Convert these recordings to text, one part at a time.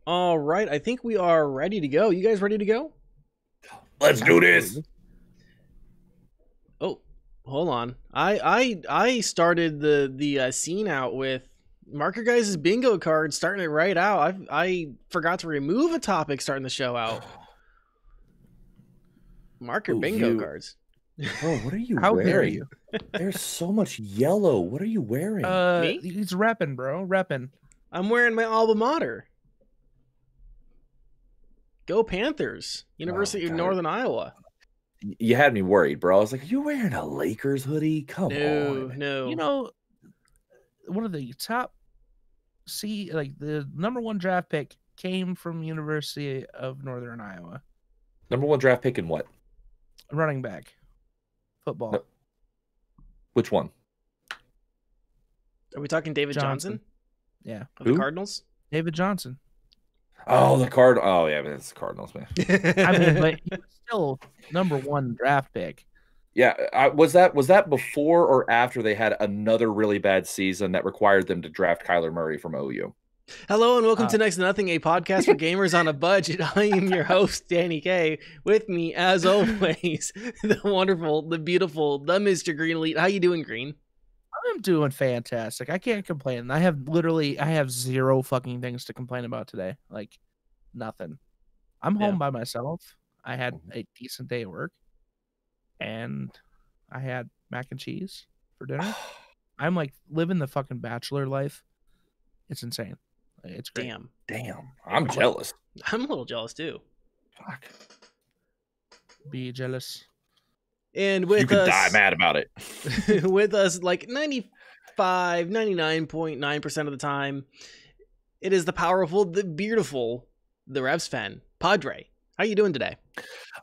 All right, I think we are ready to go. You guys ready to go? Let's do this. Oh, hold on. I started the scene out with Marker Guys' bingo card, starting it right out. I forgot to remove a topic starting the show out. Marker bingo cards. Bro, what are you How wearing? dare you? There's so much yellow. What are you wearing? Me? He's repping, bro. Repping. I'm wearing my alma mater. Go Panthers! University of Northern Iowa. You had me worried, bro. I was like, are you wearing a Lakers hoodie? Come on. No. You know, one of the top the #1 draft pick came from University of Northern Iowa. #1 draft pick in what? Running back. Football. No. Which one? Are we talking David Johnson? Yeah. Of the Cardinals? David Johnson. Oh, the card. Oh, yeah, but it's the Cardinals, man. I mean, but he was still #1 draft pick. Yeah, was that before or after they had another really bad season that required them to draft Kyler Murray from OU? Hello and welcome to Next to Nothing, a podcast for gamers on a budget. I am your host, Danny K. With me, as always, the wonderful, the beautiful, the Mr. Green Elite. How you doing, Green? I'm doing fantastic. I can't complain. I have zero fucking things to complain about today. Like, nothing. I'm home by myself. I had a decent day at work. And I had mac and cheese for dinner. I'm like living the fucking bachelor life. It's insane. It's great. Damn. I'm jealous. I'm a little jealous too. Fuck. Be jealous. And with you could us, die mad about it. with us, like 99.9% of the time, it is the powerful, the beautiful, the Revs fan, Padre. How you doing today?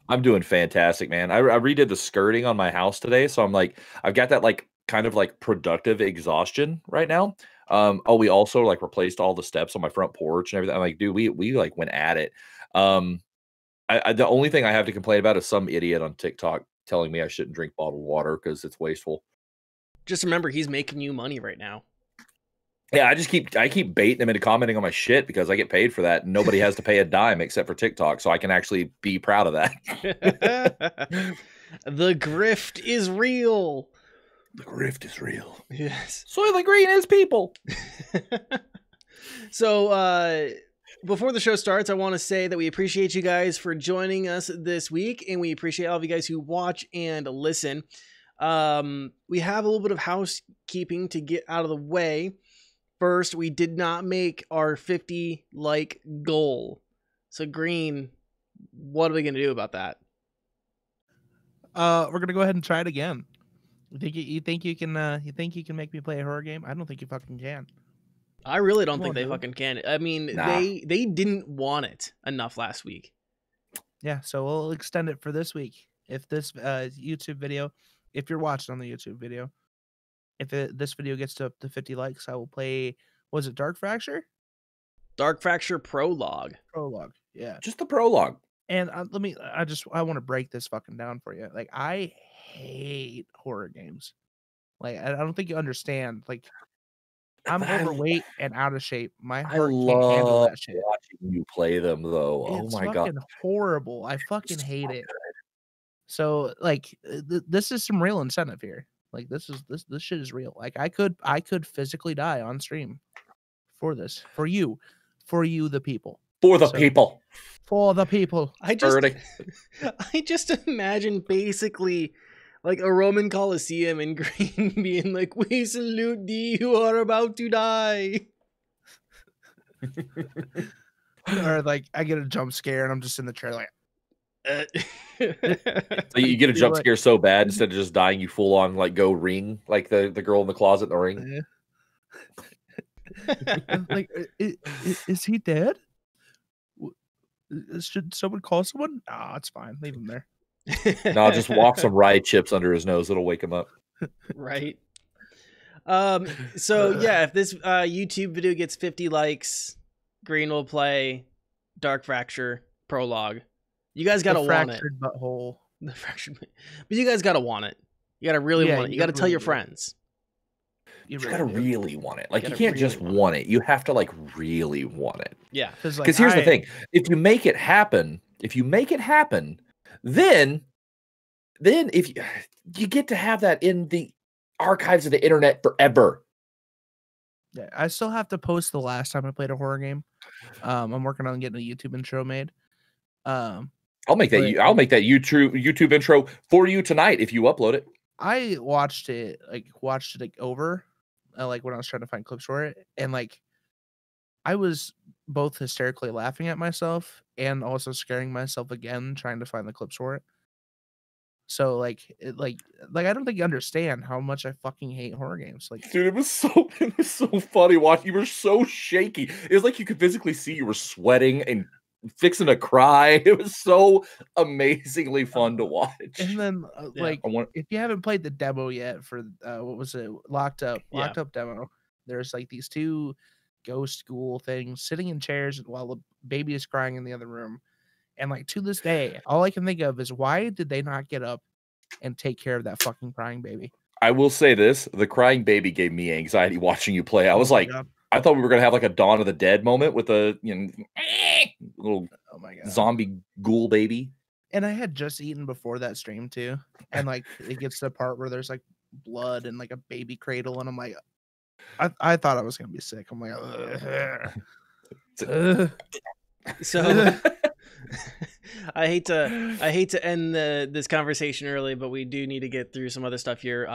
I'm doing fantastic, man. I redid the skirting on my house today, so I'm like, I've got that like kind of like productive exhaustion right now. We also like replaced all the steps on my front porch and everything. I'm like, dude, we like went at it. The only thing I have to complain about is some idiot on TikTok telling me I shouldn't drink bottled water because it's wasteful. Just remember, he's making you money right now. Yeah, I keep baiting them into commenting on my shit because I get paid for that. And nobody has to pay a dime except for TikTok, so I can actually be proud of that. The grift is real. The grift is real. Yes. Soylent Green is people. So, before the show starts, I want to say that we appreciate you guys for joining us this week, and we appreciate all of you guys who watch and listen. We have a little bit of housekeeping to get out of the way. First, we did not make our 50 like goal. So, Green, what are we going to do about that? We're gonna go ahead and try it again. You think you can make me play a horror game? I don't think you fucking can. I really don't think they fucking can. I mean, they didn't want it enough last week. Yeah, so we'll extend it for this week. If this YouTube video, if you're watching on the YouTube video, if this video gets to up to 50 likes, I will play, was it Dark Fracture? Dark Fracture Prologue. Prologue, yeah. Just the prologue. And I want to break this fucking down for you. Like, I hate horror games. Like, I don't think you understand. Like, I'm overweight and out of shape. My heart can't handle that shit. Watching you play them, though. It's oh my god, horrible. I fucking hate it. So, like, this is some real incentive here. Like, this shit is real. Like, I could physically die on stream for this, for you, the people, for the people. I just imagine basically like a Roman Colosseum and Green being like, "We salute thee who are about to die." Or like I get a jump scare and I'm just in the chair like. So you get a jump scare so bad, instead of just dying, you full on like go Ring, like the girl in the closet in the Ring. Like, is he dead? Should someone call someone? No, it's fine. Leave him there. No, just walk some rye chips under his nose. It'll wake him up. Right. So yeah, if this YouTube video gets 50 likes, Green will play Dark Fracture Prologue. You guys gotta want it. Fractured butthole. The fractured, but you guys gotta want it. You gotta really want it. You gotta tell your friends. You gotta really want it. Like, you Gotta can't really just want it. You have to like really want it. Yeah. Because here's the thing: if you make it happen, then if you get to have that in the archives of the internet forever. Yeah, I still have to post the last time I played a horror game. I'm working on getting a YouTube intro made. I'll make that YouTube intro for you tonight if you upload it. I watched it over, like when I was trying to find clips for it, and like I was both hysterically laughing at myself and also scaring myself again trying to find the clips for it. So like I don't think you understand how much I fucking hate horror games. Like, dude, it was so funny watching. You were so shaky. It was like you could physically see you were sweating and fixing to cry. It was so amazingly fun to watch. And then if you haven't played the demo yet for what was it, Locked Up demo, there's like these two ghost ghoul things sitting in chairs while the baby is crying in the other room. And like to this day, all I can think of is why did they not get up and take care of that fucking crying baby? I will say this: the crying baby gave me anxiety watching you play. I was like, I thought we were gonna have like a Dawn of the Dead moment with a little zombie ghoul baby. And I had just eaten before that stream too, and like it gets to the part where there's like blood and like a baby cradle, and I'm like, I thought I was gonna be sick. I'm like, so. I hate to end this conversation early, but we do need to get through some other stuff here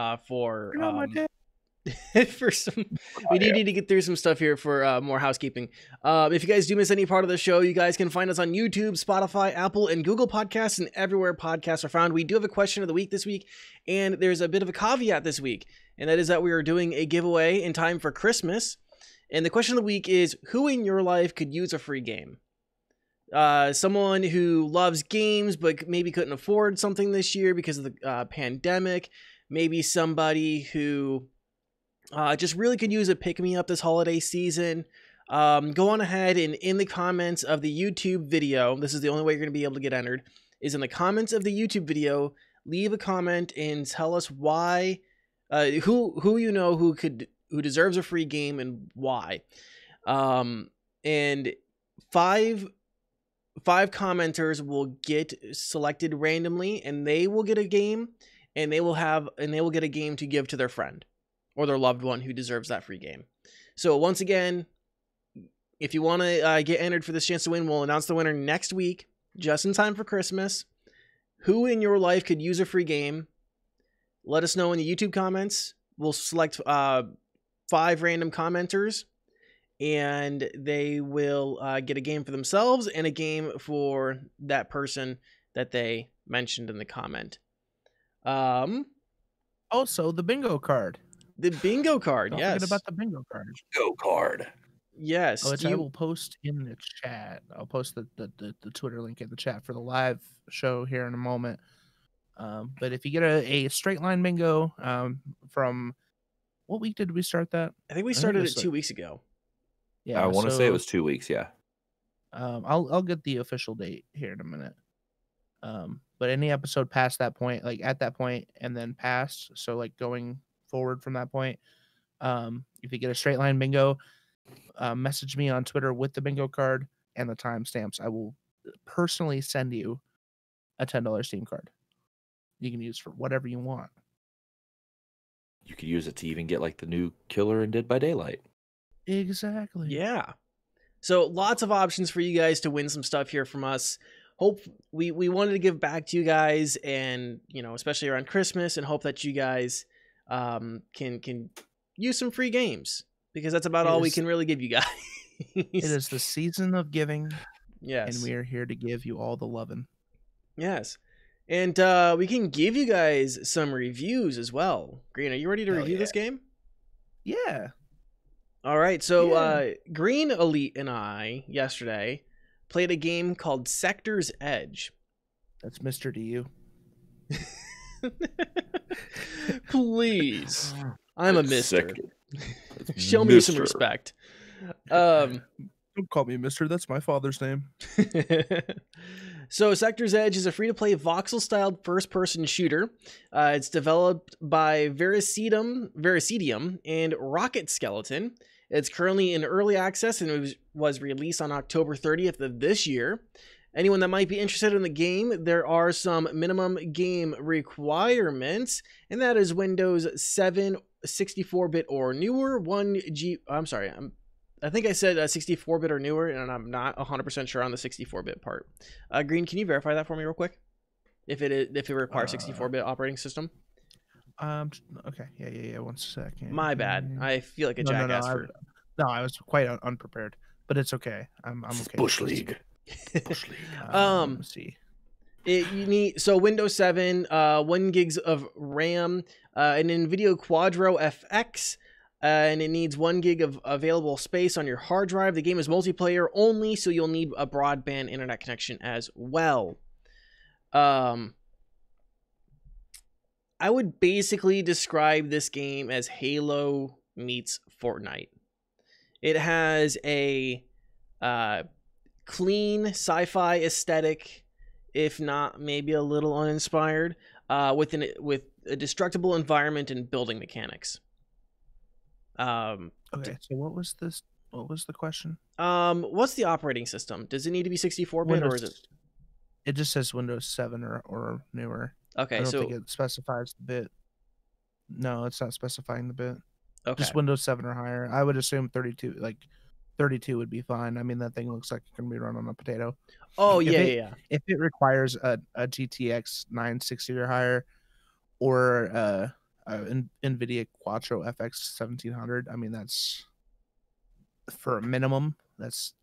we do need to get through some stuff here for more housekeeping. If you guys do miss any part of the show, you guys can find us on YouTube, Spotify, Apple, and Google Podcasts, and everywhere podcasts are found. We do have a question of the week this week, and there's a bit of a caveat this week, and that is that we are doing a giveaway in time for Christmas. And the question of the week is, who in your life could use a free game? Someone who loves games but maybe couldn't afford something this year because of the pandemic. Maybe somebody who just really could use a pick-me-up this holiday season. Go on ahead and in the comments of the YouTube video, this is the only way you're going to be able to get entered, is in the comments of the YouTube video, leave a comment and tell us why, who you know who deserves a free game and why. And five commenters will get selected randomly, and they will get a game, and they will get a game to give to their friend or their loved one who deserves that free game. So once again, if you want to get entered for this chance to win, we'll announce the winner next week, just in time for Christmas. Who in your life could use a free game? Let us know in the YouTube comments. We'll select 5 random commenters, and they will get a game for themselves and a game for that person that they mentioned in the comment. Also, the bingo card. The bingo card, Don't yes. forget about the bingo card. Bingo card. Yes. Which I will post in the chat. I'll post the Twitter link in the chat for the live show here in a moment. But if you get a straight line bingo from what week did we start that? I think we started it 2 weeks ago. Yeah, I want to say it was 2 weeks. Yeah. I'll get the official date here in a minute. But any episode past that point, like at that point and then past, so like going forward from that point, if you get a straight line bingo, message me on Twitter with the bingo card and the timestamps. I will personally send you a $10 Steam card. You can use for whatever you want. You could use it to even get like the new Killer in Dead by Daylight. Exactly. Yeah. So lots of options for you guys to win some stuff here from us. Hope we wanted to give back to you guys, and especially around Christmas, and hope that you guys can use some free games, because that's about all we can really give you guys. It is the season of giving. Yes. And we are here to give you all the loving. Yes. And we can give you guys some reviews as well. Green, are you ready to review this game? Yeah. All right. So Green, Elite, and I yesterday played a game called Sector's Edge. That's Mr. to you. Please. I'm a mister. Show me some respect. Don't call me Mister. That's my father's name. So Sector's Edge is a free-to-play voxel-styled first-person shooter. It's developed by Vericidium and Rocket Skeleton. It's currently in early access and it was released on October 30th of this year. Anyone that might be interested in the game, there are some minimum game requirements, and that is Windows 7, 64-bit or newer, I think I said 64-bit or newer, and I'm not 100% sure on the 64-bit part. Green, can you verify that for me real quick? If it requires 64-bit operating system? Okay. Yeah. 1 second. My bad. I feel like a jackass. No, I was quite unprepared, but it's okay. I'm okay. Bush League. Let's see. You need Windows 7, 1 gigs of RAM, an NVIDIA Quadro FX, and it needs 1 gig of available space on your hard drive. The game is multiplayer only, so you'll need a broadband internet connection as well. I would basically describe this game as Halo meets Fortnite. It has a clean sci-fi aesthetic, if not maybe a little uninspired, with a destructible environment and building mechanics. Okay, so what was this? What was the question? What's the operating system? Does it need to be 64-bit or is it? It just says Windows 7 or newer. Okay, I don't think it specifies the bit. No, it's not specifying the bit. Okay. Just Windows 7 or higher. I would assume 32. Like 32 would be fine. I mean, that thing looks like it can be run on a potato. Oh, If yeah. If it requires a GTX 960 or higher, or NVIDIA Quattro FX 1700, I mean, that's for a minimum. That's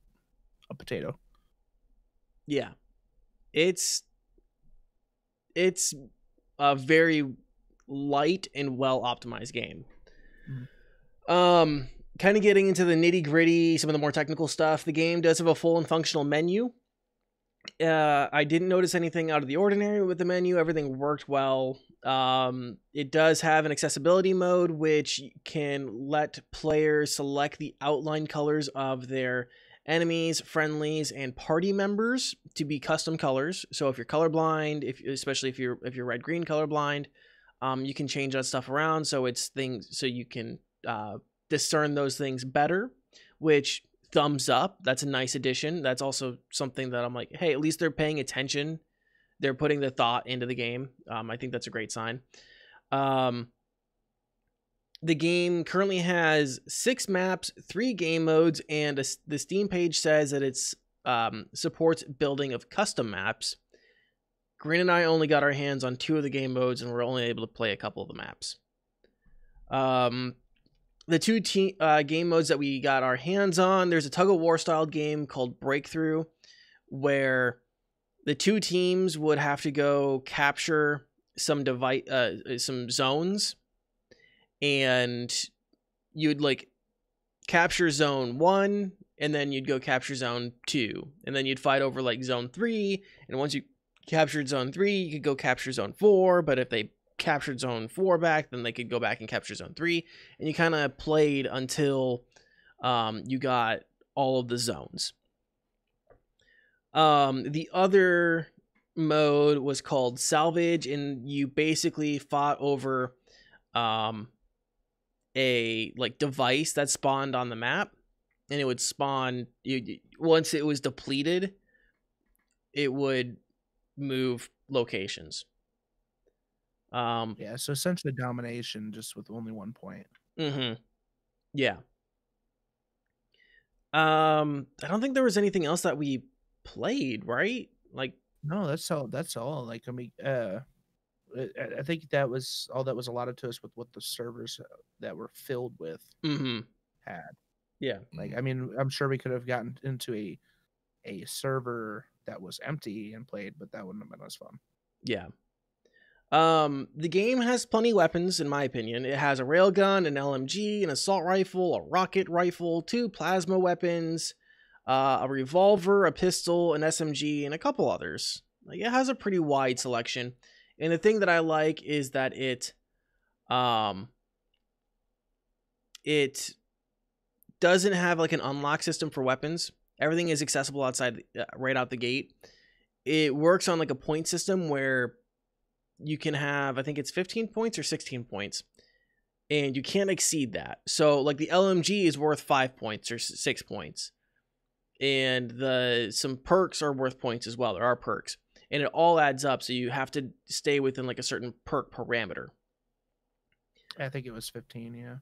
a potato. Yeah, it's a very light and well optimized game. Kind of getting into the nitty gritty, some of the more technical stuff. The game does have a full and functional menu. I didn't notice anything out of the ordinary with the menu. Everything worked well. It does have an accessibility mode, which can let players select the outline colors of their enemies, friendlies, and party members to be custom colors. So if you're colorblind, especially if you're red-green colorblind, you can change that stuff around so you can discern those things better, which thumbs up. That's a nice addition. That's also something that I'm like, hey, at least they're paying attention. They're putting the thought into the game. I think that's a great sign. The game currently has 6 maps, 3 game modes, and the Steam page says that it's supports building of custom maps. Green and I only got our hands on 2 of the game modes, and we're only able to play a couple of the maps. The 2 game modes that we got our hands on, there's a tug-of-war style game called Breakthrough, where the 2 teams would have to go capture some zones, and you'd like capture zone 1, and then you'd go capture zone 2, and then you'd fight over like zone 3, and once you captured zone 3, you could go capture zone 4, but if they captured zone 4 back, then they could go back and capture zone 3, and you kind of played until you got all of the zones. The other mode was called Salvage, and you basically fought over a like device that spawned on the map, and it would spawn once it was depleted, it would move locations. Yeah, so essentially domination, just with only 1 point. Yeah. I don't think there was anything else that we played, right? Like, no, that's all. Like, I mean, I think that was all that was allotted to us with what the servers that were filled with had. Yeah. Like, I mean, I'm sure we could have gotten into a server that was empty and played, but that wouldn't have been as fun. Yeah. The game has plenty of weapons, in my opinion. It has a railgun, an LMG, an assault rifle, a rocket rifle, 2 plasma weapons, a revolver, a pistol, an SMG, and a couple others. Like, it has a pretty wide selection. And the thing that I like is that it doesn't have like an unlock system for weapons. Everything is accessible outside, right out the gate. it works on like a point system where you can have, I think it's 15 points or 16 points, and you can't exceed that. So like the LMG is worth 5 points or 6 points, and some perks are worth points as well. There are perks, and it all adds up. So you have to stay within like a certain perk parameter. I think it was 15. Yeah.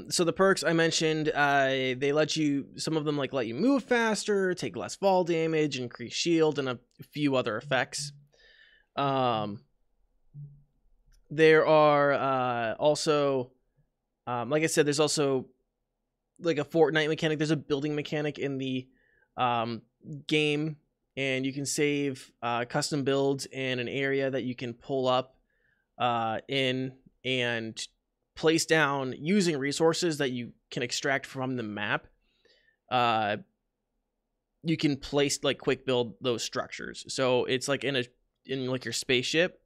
So the perks I mentioned, they let you, some of them like let you move faster, take less fall damage, increase shield, and a few other effects. There are also, like I said, there's also like a Fortnite mechanic. There's a building mechanic in the game, and you can save custom builds in an area that you can pull up in and place down using resources that you can extract from the map. You can place like quick build those structures. So it's like in like your spaceship,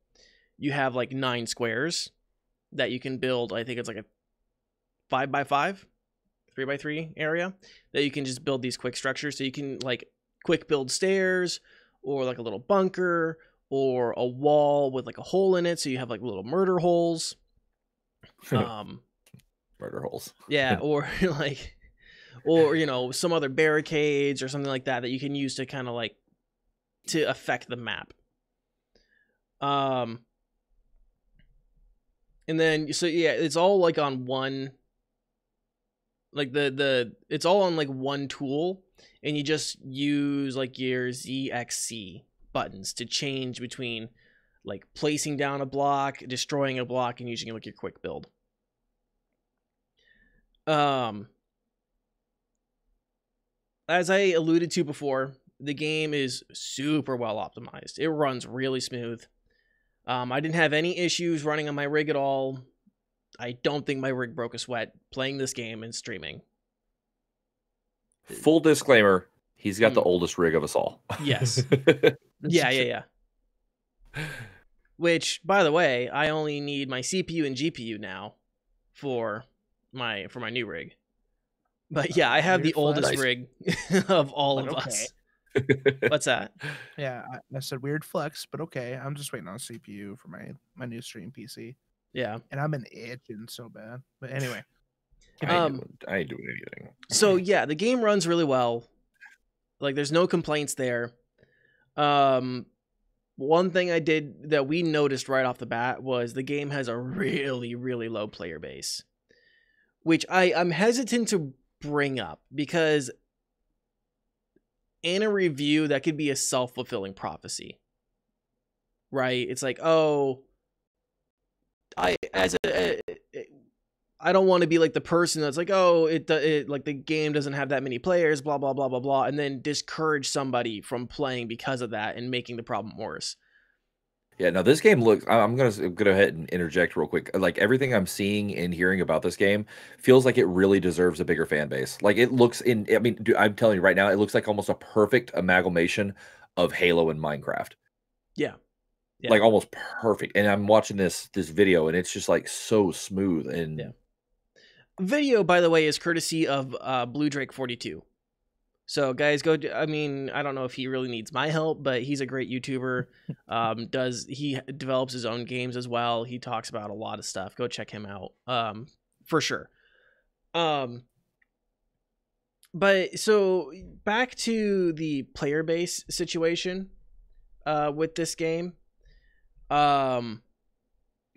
you have like 9 squares that you can build. I think it's like a 5x5, 3x3 area that you can just build these quick structures. So you can like quick build stairs, or like a little bunker, or a wall with like a hole in it. So you have like little murder holes. Murder holes. Yeah, or like, or you know, some other barricades or something like that that you can use to kind of like to affect the map. And then so yeah, it's all like on one, like it's all on like one tool, and you just use like your ZXC buttons to change between like placing down a block, destroying a block, and using like your quick build. As I alluded to before, the game is super well optimized. It runs really smooth. I didn't have any issues running on my rig at all. I don't think my rig broke a sweat playing this game and streaming. Full disclaimer, he's got the oldest rig of us all. Yes. Yeah. Which, by the way, I only need my CPU and GPU now for my new rig. But yeah, I have the oldest rig of all of us. What's that? Yeah, I said weird flex, but okay. I'm just waiting on CPU for my new stream PC. Yeah, and I'm itching so bad. But anyway, I ain't doing anything. So yeah, the game runs really well. Like, there's no complaints there. One thing I did that we noticed right off the bat was the game has a really, really low player base, which I'm hesitant to bring up because in a review that could be a self-fulfilling prophecy, right? It's like, oh, I don't want to be like the person that's like, oh, it like the game doesn't have that many players, blah blah blah blah blah, and then discourage somebody from playing because of that and making the problem worse. Yeah, no, this game looks. I'm gonna go ahead and interject real quick. Like, everything I'm seeing and hearing about this game feels like it really deserves a bigger fan base. Like, it looks I mean, dude, I'm telling you right now, it looks like almost a perfect amalgamation of Halo and Minecraft. Yeah. Like almost perfect. And I'm watching this video, and it's just like so smooth. And video, by the way, is courtesy of Blue Drake 42. So guys, I mean, I don't know if he really needs my help, but he's a great YouTuber. He develops his own games as well. He talks about a lot of stuff. Go check him out. For sure. But so back to the player base situation with this game.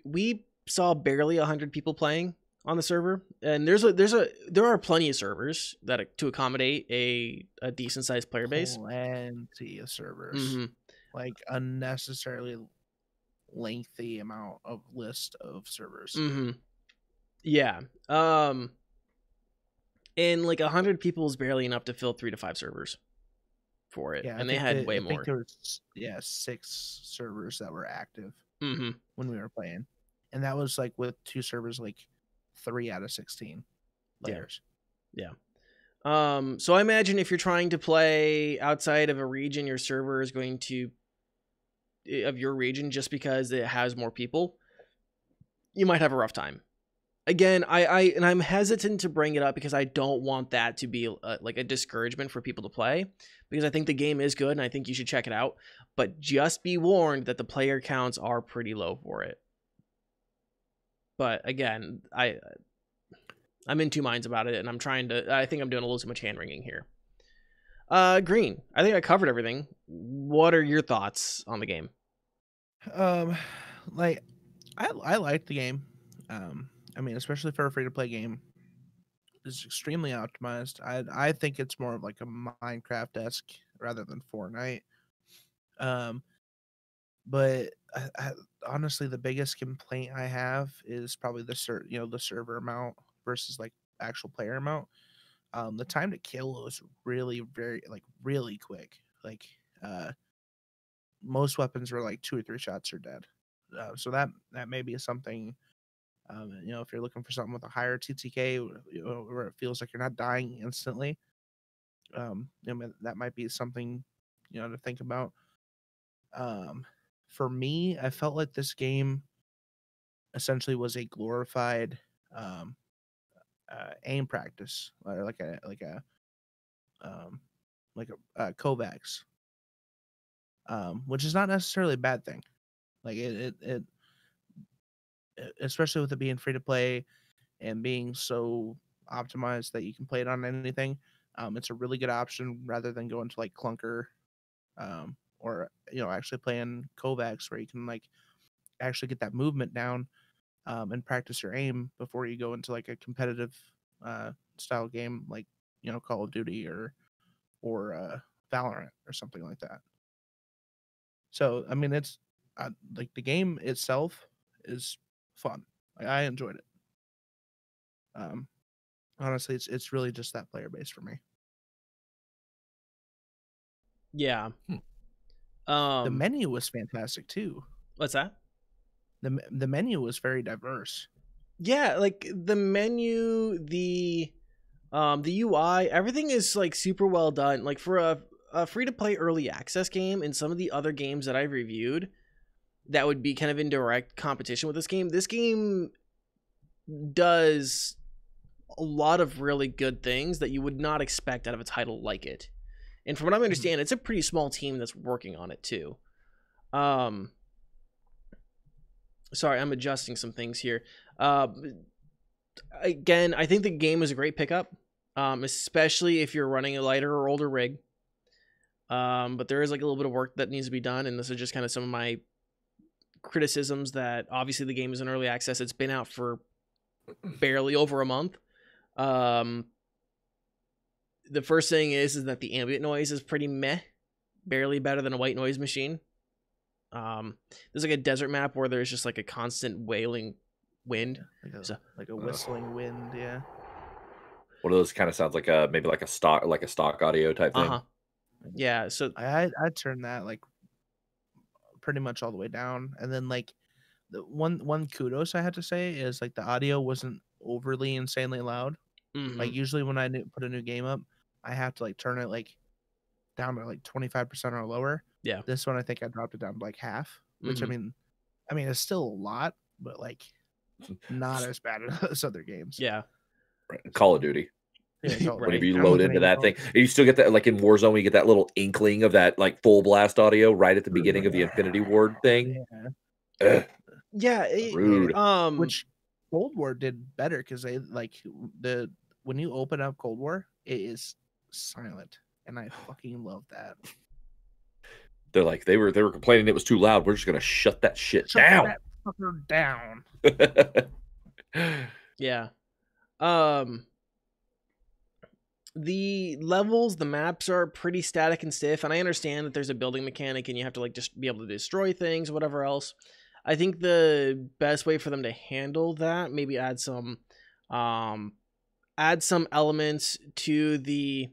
We saw barely 100 people playing on the server, and there are plenty of servers that to accommodate a decent sized player base. Plenty of servers, like unnecessarily lengthy amount of list of servers. Yeah. And like 100 people is barely enough to fill 3 to 5 servers for it, and they had way more. I think there was 6 servers that were active when we were playing, and that was like with 2 servers, like 3 out of 16 players. Yeah. So I imagine if you're trying to play outside of a region, your server is going to of your region just because it has more people, you might have a rough time. again, I'm hesitant to bring it up because I don't want that to be like a discouragement for people to play, because I think the game is good and I think you should check it out. But just be warned that the player counts are pretty low for it. But again, I'm in two minds about it, and I think I'm doing a little too much hand wringing here. Green, I think I covered everything. What are your thoughts on the game? Like I liked the game. I mean, especially for a free to play game, it's extremely optimized. I think it's more of like a Minecraft-esque rather than Fortnite. But honestly, the biggest complaint I have is probably the server amount versus like actual player amount. The time to kill was really really quick. Like most weapons were like 2 or 3 shots are dead. So that may be something. If you're looking for something with a higher TTK, where it feels like you're not dying instantly, that might be something to think about. For me, I felt like this game essentially was a glorified aim practice, or like a Kovacs, which is not necessarily a bad thing. Like it especially with it being free to play and being so optimized that you can play it on anything. It's a really good option rather than going to like Clunker, or actually playing Kovacs, where you can like actually get that movement down, and practice your aim before you go into like a competitive style game like Call of Duty or Valorant or something like that. So I mean, it's like the game itself is fun. Like, I enjoyed it. Honestly, it's really just that player base for me. Yeah. The menu was fantastic too. What's that? The menu was very diverse. Yeah, like the menu, the UI, everything is like super well done. Like for a free to play early access game, and some of the other games that I've reviewed that would be kind of in direct competition with this game does a lot of really good things that you would not expect out of a title like it. And from what I understand, it's a pretty small team that's working on it too. Sorry, I'm adjusting some things here. Again, I think the game is a great pickup, especially if you're running a lighter or older rig. But there is like a little bit of work that needs to be done, and this is just kind of some of my criticisms. That obviously the game is in early access. It's been out for barely over a month. The first thing is that the ambient noise is pretty meh, barely better than a white noise machine. There's like a desert map where there's just like a constant wailing wind, like a whistling wind. Yeah. One of those kind of sounds like maybe like a stock audio type thing. Yeah. So I turned that like pretty much all the way down, and then like the one kudos I had to say is like the audio wasn't overly insanely loud. Like usually when I put a new game up, I have to like turn it like down to like 25% or lower. Yeah. This one I think I dropped it down to like half, which I mean it's still a lot, but like not as bad as other games. Yeah. Right. Call of Duty. Yeah, Whenever you load into that thing, you still get that, like in Warzone, you get that little inkling of that like full blast audio right at the beginning of the Infinity Ward thing. Yeah. Rude. Which Cold War did better because they like when you open up Cold War, it is silent, and I fucking love that. They're like they were complaining it was too loud. We're just gonna shut that shit down. That fucker down. Yeah. The levels, the maps are pretty static and stiff, and I understand that there's a building mechanic and you have to like just be able to destroy things, whatever else. I think the best way for them to handle that, maybe add some elements to the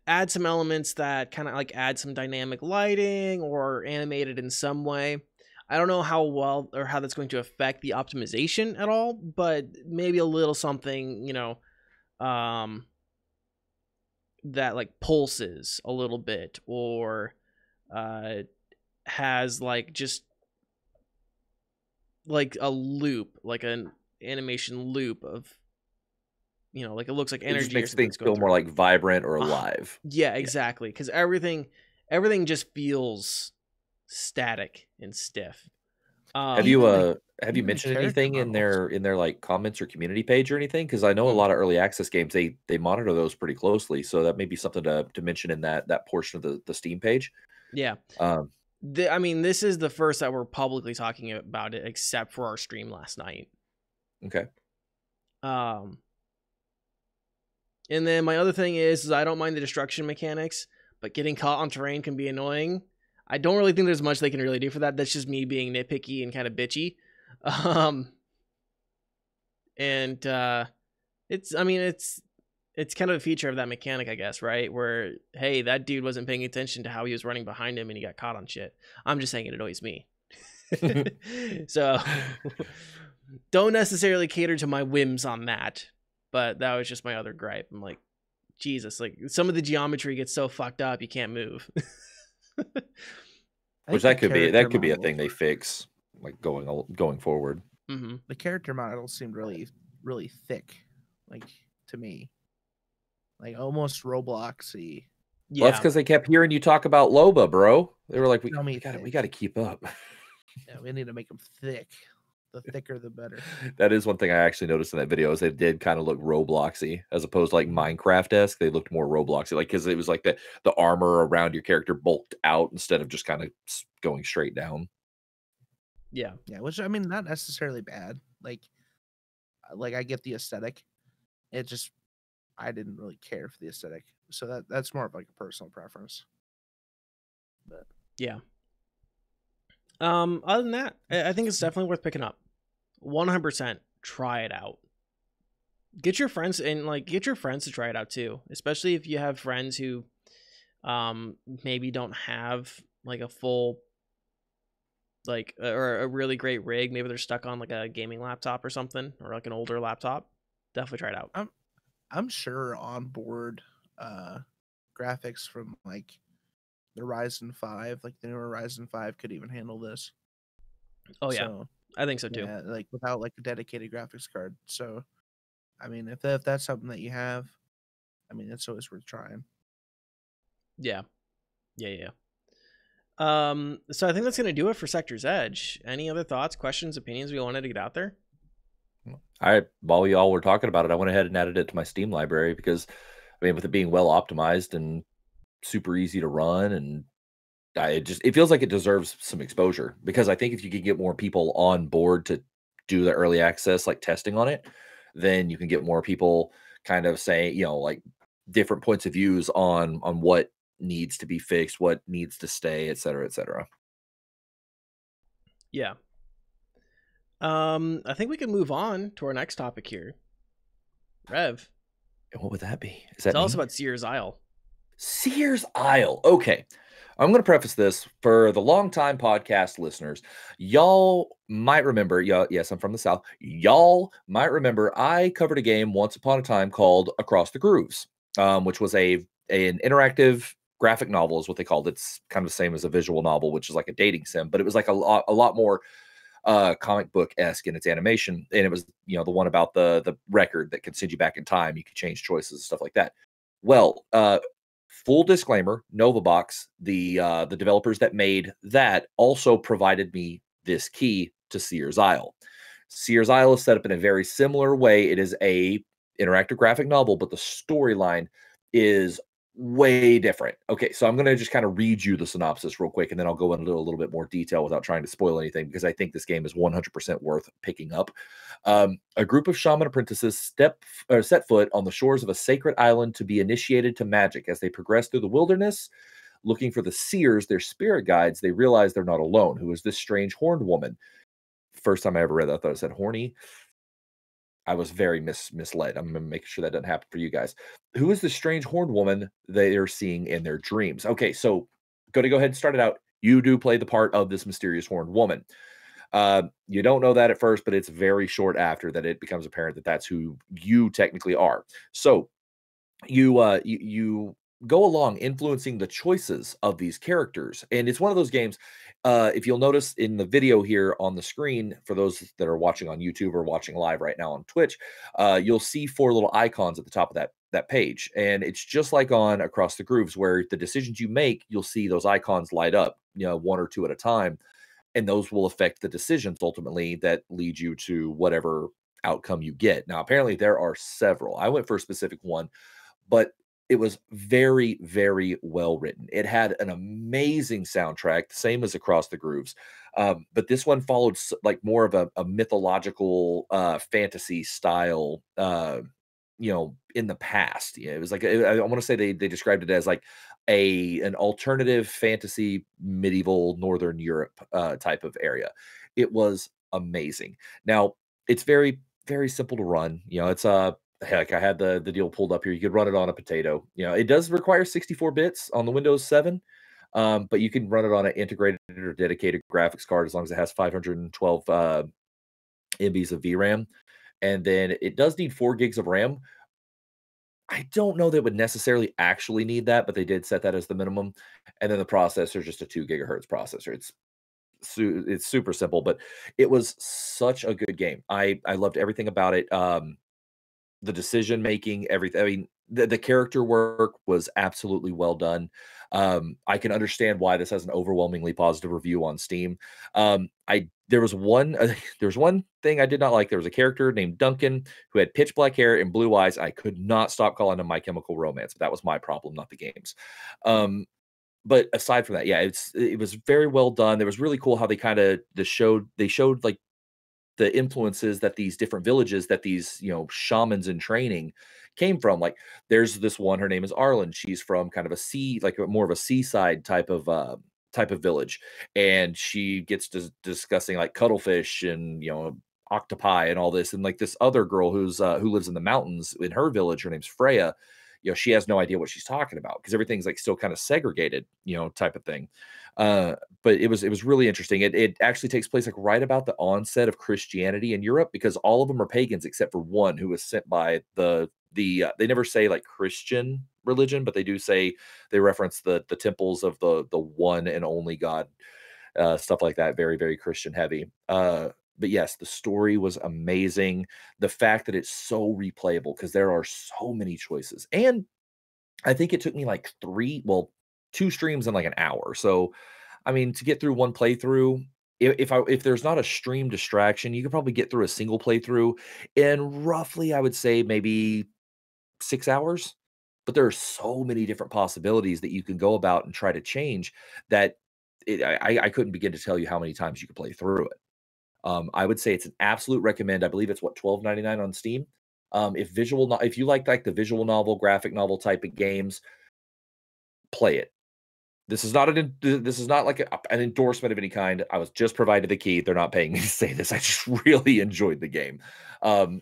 add some elements that kind of like add some dynamic lighting or animate it in some way. I don't know how well or how that's going to affect the optimization at all, but maybe a little something, that like pulses a little bit, or has like just like a loop, like an animation loop of, like it looks like It energy just makes or things something's going feel more through. like vibrant or alive. Yeah, exactly. Because everything just feels static and stiff. Have Even you even the mentioned character anything in models. their like comments or community page or anything? Because I know a lot of early access games they monitor those pretty closely, so that may be something to mention in that portion of the Steam page. Yeah. Um, I mean, this is the first that we're publicly talking about it, except for our stream last night. okay. And then my other thing is I don't mind the destruction mechanics, but getting caught on terrain can be annoying. I don't really think there's much they can really do for that. That's just me being nitpicky and kind of bitchy. It's kind of a feature of that mechanic, I guess, right? Where, hey, that dude wasn't paying attention to how he was running behind him and he got caught on shit. I'm just saying it annoys me. So don't necessarily cater to my whims on that, but that was just my other gripe. I'm like, Jesus, like some of the geometry gets so fucked up you can't move. Which that could be a thing they fix like going forward. Mm-hmm. The character models seemed really, really thick, like to me, like almost Robloxy. Yeah, well, that's because they kept hearing you talk about Loba, bro. They were like, we got to keep up. Yeah, we need to make them thick. The thicker, the better. That is one thing I actually noticed in that video is they did kind of look Robloxy as opposed to like Minecraft-esque. They looked more Robloxy, like because it was like the armor around your character bulked out instead of just kind of going straight down. Yeah, which I mean, not necessarily bad. Like I get the aesthetic. It just I didn't really care for the aesthetic, so that's more of like a personal preference. But yeah. Other than that, I think it's definitely worth picking up. 100% try it out. Get your friends to try it out too, especially if you have friends who maybe don't have like a full or a really great rig. Maybe they're stuck on like a gaming laptop or something, or like an older laptop. Definitely try it out. I'm sure onboard graphics from like the Ryzen 5, like the newer Ryzen 5 could even handle this. Oh yeah, so, I think so too. Yeah, like without like a dedicated graphics card. So, I mean, if that's something that you have, I mean, it's always worth trying. Yeah. So I think that's gonna do it for Sector's Edge. Any other thoughts, questions, opinions we wanted to get out there? While y'all were talking about it, I went ahead and added it to my Steam library because, I mean, with it being well optimized and super easy to run, and it feels like it deserves some exposure because I think if you could get more people on board to do the early access, like testing on it, then you can get more people kind of saying, like different points of views on what needs to be fixed, what needs to stay, et cetera, et cetera. Yeah. I think we can move on to our next topic here. Rev. What would that be? Tell us about Seers Isle. Seers Isle. Okay. I'm going to preface this for the longtime podcast listeners. Y'all might remember, yes, I'm from the South. Y'all might remember I covered a game once upon a time called Across the Grooves, which was an interactive graphic novel is what they called it. It's kind of the same as a visual novel, which is like a dating sim, but it was like a lot more comic book-esque in its animation. And it was, the one about the record that can send you back in time. You could change choices and stuff like that. Well, full disclaimer, Novabox, the developers that made that, also provided me this key to Seers Isle. Seers Isle is set up in a very similar way. It is a interactive graphic novel, but the storyline is way different. Okay, so I'm going to just kind of read you the synopsis real quick, and then I'll go into a little bit more detail without trying to spoil anything, because I think this game is 100% worth picking up. A group of shaman apprentices set foot on the shores of a sacred island to be initiated to magic. As they progress through the wilderness, looking for the seers, their spirit guides, they realize they're not alone. Who is this strange horned woman? First time I ever read that, I thought it said horny. I was very misled. I'm going to make sure that doesn't happen for you guys. Who is the strange horned woman they are seeing in their dreams? Okay, so go ahead and start it out. You do play the part of this mysterious horned woman. You don't know that at first, but it's very short after that it becomes apparent that that's who you technically are. So you go along influencing the choices of these characters. And it's one of those games, If you'll notice in the video here on the screen, for those that are watching on YouTube or watching live right now on Twitch, you'll see 4 little icons at the top of that page. And it's just like on Across the Grooves, where the decisions you make, you'll see those icons light up, 1 or 2 at a time. And those will affect the decisions ultimately that lead you to whatever outcome you get. Now, apparently there are several. I went for a specific one, but it was very, very well written. It had an amazing soundtrack, the same as Across the Grooves. But this one followed like more of a mythological fantasy style, in the past. Yeah, it was like, I want to say they described it as like an alternative fantasy medieval Northern Europe type of area. It was amazing. Now, it's very, very simple to run. It's heck, I had the deal pulled up here. You could run it on a potato. It does require 64 bits on the Windows 7, but you can run it on an integrated or dedicated graphics card as long as it has 512 MBs of VRAM. And then it does need 4 gigs of RAM. I don't know that it would necessarily actually need that, but they did set that as the minimum. And then the processor is just a 2 gigahertz processor. It's super simple, but it was such a good game. I loved everything about it. The decision making, everything. I mean, the character work was absolutely well done. I can understand why this has an overwhelmingly positive review on Steam. There was one thing I did not like. There was a character named Duncan who had pitch black hair and blue eyes. I could not stop calling him My Chemical Romance. But that was my problem, not the game's. But aside from that, yeah, it was very well done. It was really cool how they showed like the influences that these different villages that these shamans in training came from. Like there's this one, her name is Arlen. She's from kind of more of a seaside type of village, and she gets to discussing like cuttlefish and octopi and all this. And like this other girl who lives in the mountains in her village, her name's Freya. She has no idea what she's talking about because everything's like still kind of segregated, type of thing. But it was really interesting. It actually takes place like right about the onset of Christianity in Europe, because all of them are pagans except for one who was sent by they never say like Christian religion, but they do say, they reference the temples of the one and only God, stuff like that. Very, very Christian heavy. But yes, the story was amazing. The fact that it's so replayable because there are so many choices. And I think it took me like 2 streams in like an hour. So, I mean, to get through one playthrough, if there's not a stream distraction, you could probably get through a single playthrough in roughly, I would say, maybe 6 hours. But there are so many different possibilities that you can go about and try to change that I couldn't begin to tell you how many times you could play through it. I would say it's an absolute recommend. I believe it's $12.99 on Steam. If you like the visual novel, graphic novel type of games, play it. This is not like an endorsement of any kind. I was just provided the key. They're not paying me to say this. I just really enjoyed the game. I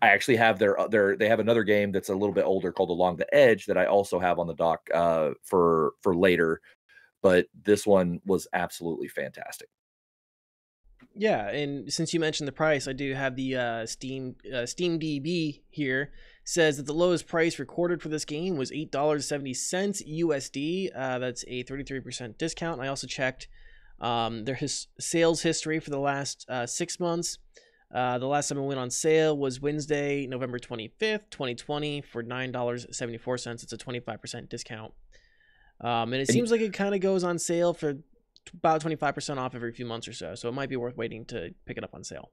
actually have they have another game that's a little bit older called Along the Edge that I also have on the dock for later. But this one was absolutely fantastic. Yeah, and since you mentioned the price, I do have the Steam DB here. Says that the lowest price recorded for this game was $8.70 USD. That's a 33% discount. I also checked their sales history for the last 6 months. The last time it went on sale was Wednesday, November 25th, 2020 for $9.74. It's a 25% discount. And it seems like it kind of goes on sale for about 25% off every few months or so. So it might be worth waiting to pick it up on sale.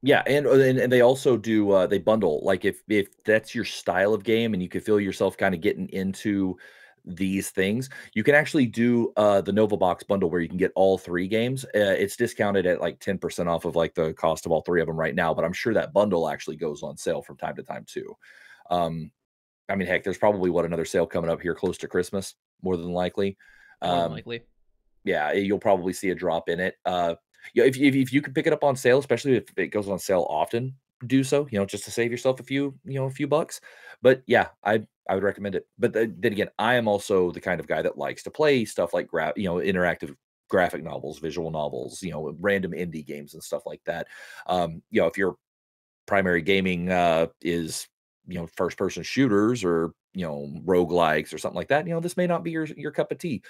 Yeah, and they also do they bundle, like if that's your style of game and you could feel yourself kind of getting into these things, you can actually do the Nova Box bundle where you can get all 3 games. It's discounted at like 10% off of like the cost of all 3 of them right now, but I'm sure that bundle actually goes on sale from time to time too. I mean, heck, there's probably another sale coming up here close to Christmas, more than likely. More than likely. Yeah, you'll probably see a drop in it. If you can pick it up on sale, especially if it goes on sale often, do so. Just to save yourself a few bucks. But yeah, I would recommend it. But then again, I am also the kind of guy that likes to play stuff like interactive graphic novels, visual novels, random indie games and stuff like that. If your primary gaming is first person shooters or roguelikes or something like that, this may not be your cup of tea.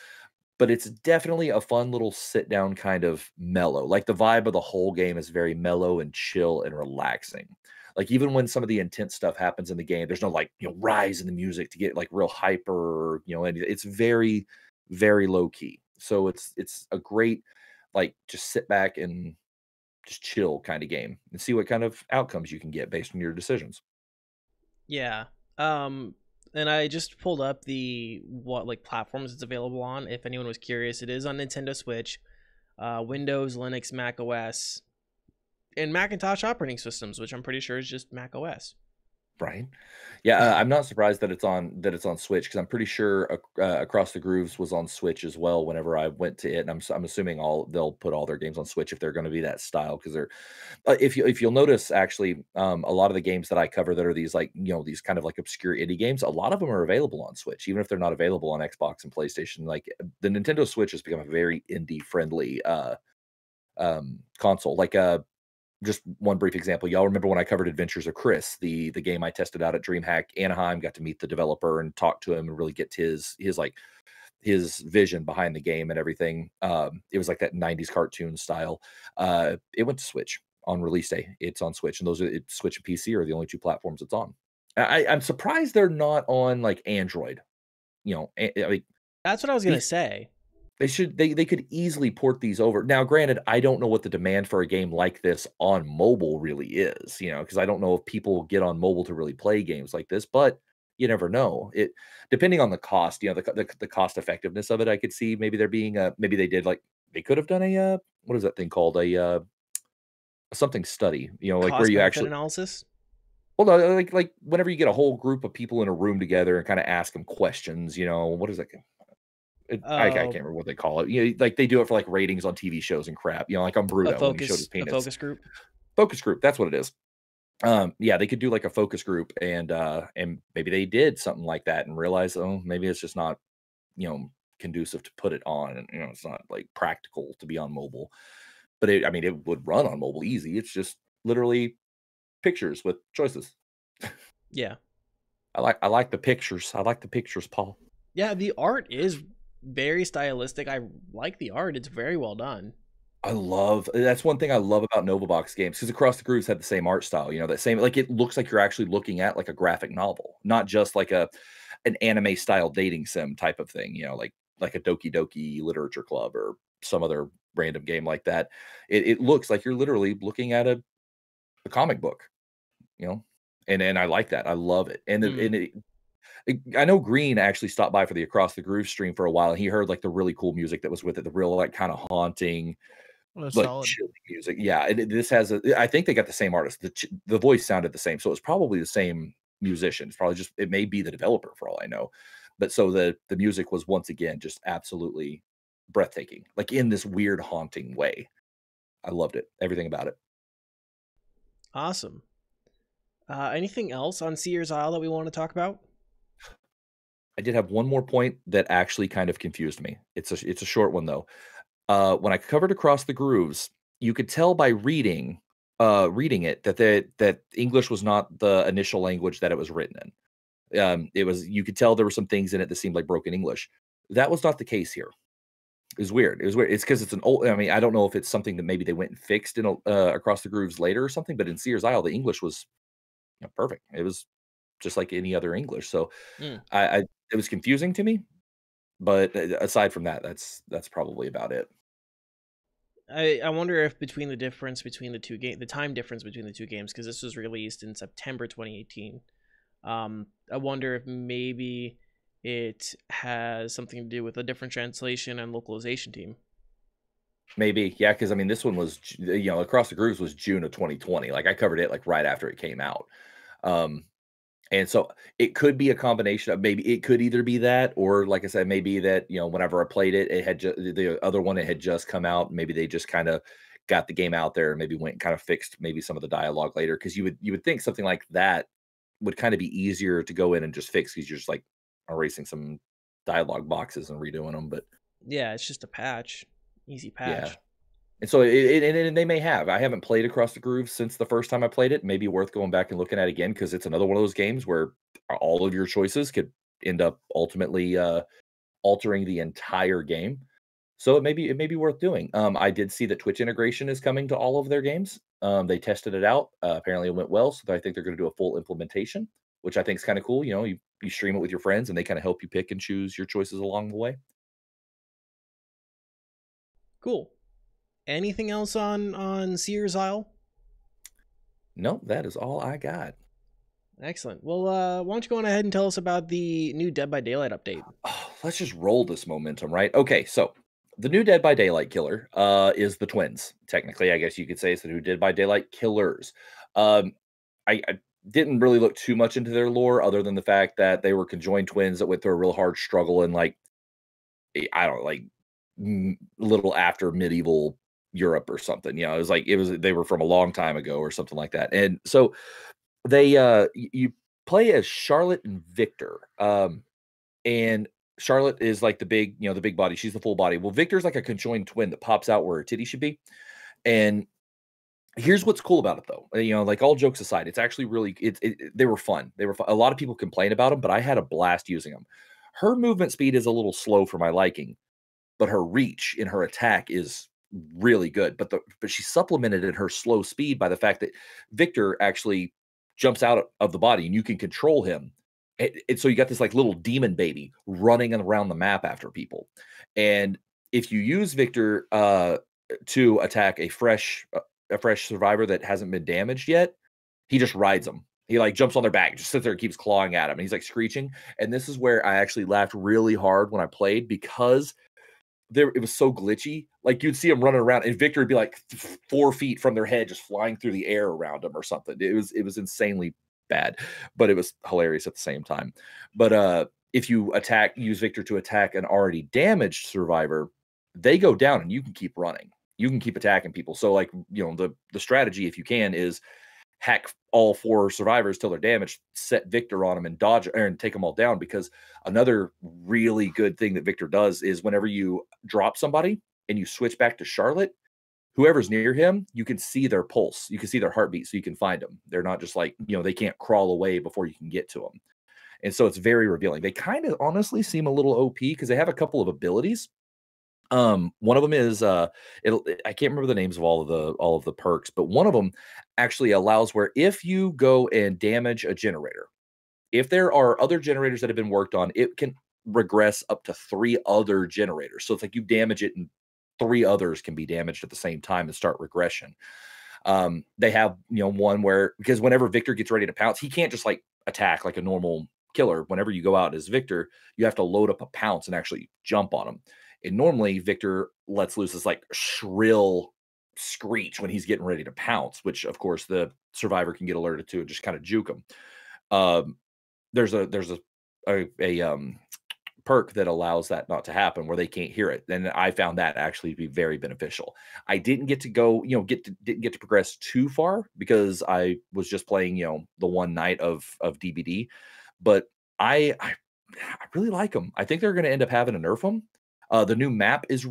but it's definitely a fun little sit down kind of mellow. Like the vibe of the whole game is very mellow and chill and relaxing. Like even when some of the intense stuff happens in the game, there's no like, rise in the music to get like real hyper, and it's very, very low key. So it's a great like just sit back and just chill kind of game and see what kind of outcomes you can get based on your decisions. Yeah. And I just pulled up what like platforms it's available on. If anyone was curious, it is on Nintendo Switch, Windows, Linux, Mac OS, and Macintosh operating systems, which I'm pretty sure is just Mac OS. Right. Yeah, I'm not surprised that it's on Switch because I'm pretty sure Across the Grooves was on Switch as well whenever I went to it, and I'm assuming they'll put all their games on Switch if they're going to be that style because they're if you'll notice actually a lot of the games that I cover that are these like these kind of like obscure indie games, a lot of them are available on Switch even if they're not available on Xbox and PlayStation. Like the Nintendo Switch has become a very indie friendly console. Like just one brief example. Y'all remember when I covered Adventures of Chris, the game I tested out at DreamHack Anaheim, got to meet the developer and talk to him and really get his vision behind the game and everything. It was like that 90s cartoon style. It went to Switch on release day. It's on Switch, and Switch and PC are the only two platforms it's on. I'm surprised they're not on like Android. That's what I was gonna say. They could easily port these over. Now, granted, I don't know what the demand for a game like this on mobile really is, because I don't know if people get on mobile to really play games like this, but you never know. It depending on the cost, the cost effectiveness of it, I could see maybe there being maybe they could have done a what is that thing called? A something study, like where Cost you benefit actually analysis. well, no, like whenever you get a whole group of people in a room together and kind of ask them questions, what is that? I can't Oh, remember what they call it. Like they do it for like ratings on TV shows and crap. Like on Bruto when he showed his a penis. focus group. Focus group, that's what it is. Yeah, they could do like a focus group and maybe they did something like that and realize, oh, maybe it's just not, conducive to put it on, and it's not like practical to be on mobile. But it would run on mobile easy. It's just literally pictures with choices. Yeah. I like the pictures. I like the pictures, Paul. Yeah, the art is very stylistic. I like the art. It's very well done. That's one thing I love about Novavox games because Across the Grooves had the same art style, that same like it looks like you're actually looking at like a graphic novel, not just like an anime style dating sim type of thing, like a Doki Doki Literature Club or some other random game like that. It looks like you're literally looking at a comic book, and I like that. I love it. I know Green actually stopped by for the Across the Groove stream for a while, and he heard like the really cool music that was with it, the real like kind of haunting, like Solid. chilling music. Yeah, this has I think they got the same artist. The voice sounded the same, so it's probably the same musician. It's probably it may be the developer for all I know. But so the music was once again just absolutely breathtaking, like in this weird haunting way. I loved it, everything about it. Awesome. Anything else on Seers Isle that we want to talk about? I did have one more point that actually kind of confused me. It's a short one though. When I covered Across the Grooves, you could tell by reading it that English was not the initial language that it was written in. You could tell there were some things in it that seemed like broken English. That was not the case here. It was weird. It was weird. It's because it's an old. I mean, I don't know if it's something that maybe they went and fixed in Across the Grooves later or something. But in Seers Isle, the English was perfect. It was just like any other English. So I it was confusing to me. But aside from that, that's probably about it. I wonder if between the difference between the two games, the time difference between the two games, because this was released in September 2018. I wonder if maybe it has something to do with a different translation and localization team. Maybe, yeah, because I mean, this one was, Across the Grooves was June of 2020. Like I covered it like right after it came out. And so it could be a combination of maybe it could either be that, or like I said, maybe that, whenever I played it, it had the other one, it had just come out. Maybe they just kind of got the game out there and maybe went and kind of fixed maybe some of the dialogue later. Cause you would think something like that would kind of be easier to go in and just fix because you're just like erasing some dialogue boxes and redoing them. But yeah, it's just a patch, easy patch. Yeah. And so and they may have. I haven't played Across the Groove since the first time I played it. Maybe worth going back and looking at again because it's another one of those games where all of your choices could end up ultimately altering the entire game. So it may be worth doing. I did see that Twitch integration is coming to all of their games. They tested it out. Apparently, it went well. So I think they're going to do a full implementation, which I think is kind of cool. You know, you stream it with your friends, and they kind of help you pick and choose your choices along the way. Cool. Anything else on Seers Isle? No, that is all I got. Excellent. Well, why don't you go on ahead and tell us about the new Dead by Daylight update? Oh, let's just roll this momentum, right? Okay, so the new Dead by Daylight killer is the twins. Technically, I guess you could say it's the new Dead by Daylight killers. I didn't really look too much into their lore other than the fact that they were conjoined twins that went through a real hard struggle in like I don't know, like a little after medieval Europe or something. You know, it was they were from a long time ago or something like that. And so they you play as Charlotte and Victor. And Charlotte is like the big, you know, the big body. She's the full body. Well, Victor's like a conjoined twin that pops out where her titty should be. And here's what's cool about it, though. You know, like all jokes aside, it's actually really they were fun. They were fun. A lot of people complain about them, but I had a blast using them. Her movement speed is a little slow for my liking, but her reach in her attack is really good. But she's supplemented in her slow speed by the fact that Victor actually jumps out of the body and you can control him. So you got this like little demon baby running around the map after people. And if you use Victor to attack a fresh survivor that hasn't been damaged yet, he just rides them. He like jumps on their back, just sits there and keeps clawing at him. And he's like screeching. And this is where I actually laughed really hard when I played because it was so glitchy. Like you'd see him running around and Victor would be like 4 feet from their head, just flying through the air around him or something. It was insanely bad, but it was hilarious at the same time. But if you use Victor to attack an already damaged survivor, they go down and you can keep running. You can keep attacking people. So like, you know, the strategy, if you can, is hack all 4 survivors till they're damaged, set Victor on them and dodge and take them all down. Because another really good thing that Victor does is whenever you drop somebody and you switch back to Charlotte, whoever's near him, you can see their pulse. You can see their heartbeat so you can find them. They're not just like, you know, they can't crawl away before you can get to them. And so it's very revealing. They kind of honestly seem a little OP because they have a couple of abilities. One of them is I can't remember the names of all of the perks, but one of them actually allows where if you go and damage a generator, if there are other generators that have been worked on, it can regress up to 3 other generators. So it's like you damage it and 3 others can be damaged at the same time and start regression. They have, you know, one where because whenever Victor gets ready to pounce, he can't just like attack like a normal killer. Whenever you go out as Victor, you have to load up a pounce and actually jump on him. And normally Victor lets loose this like shrill screech when he's getting ready to pounce, which of course the survivor can get alerted to and just kind of juke him. There's a perk that allows that not to happen where they can't hear it. And I found that actually to be very beneficial. I didn't get to go, you know, didn't get to progress too far because I was just playing, you know, the one night of DBD, but I really like them. I think they're going to end up having to nerf them. The new map is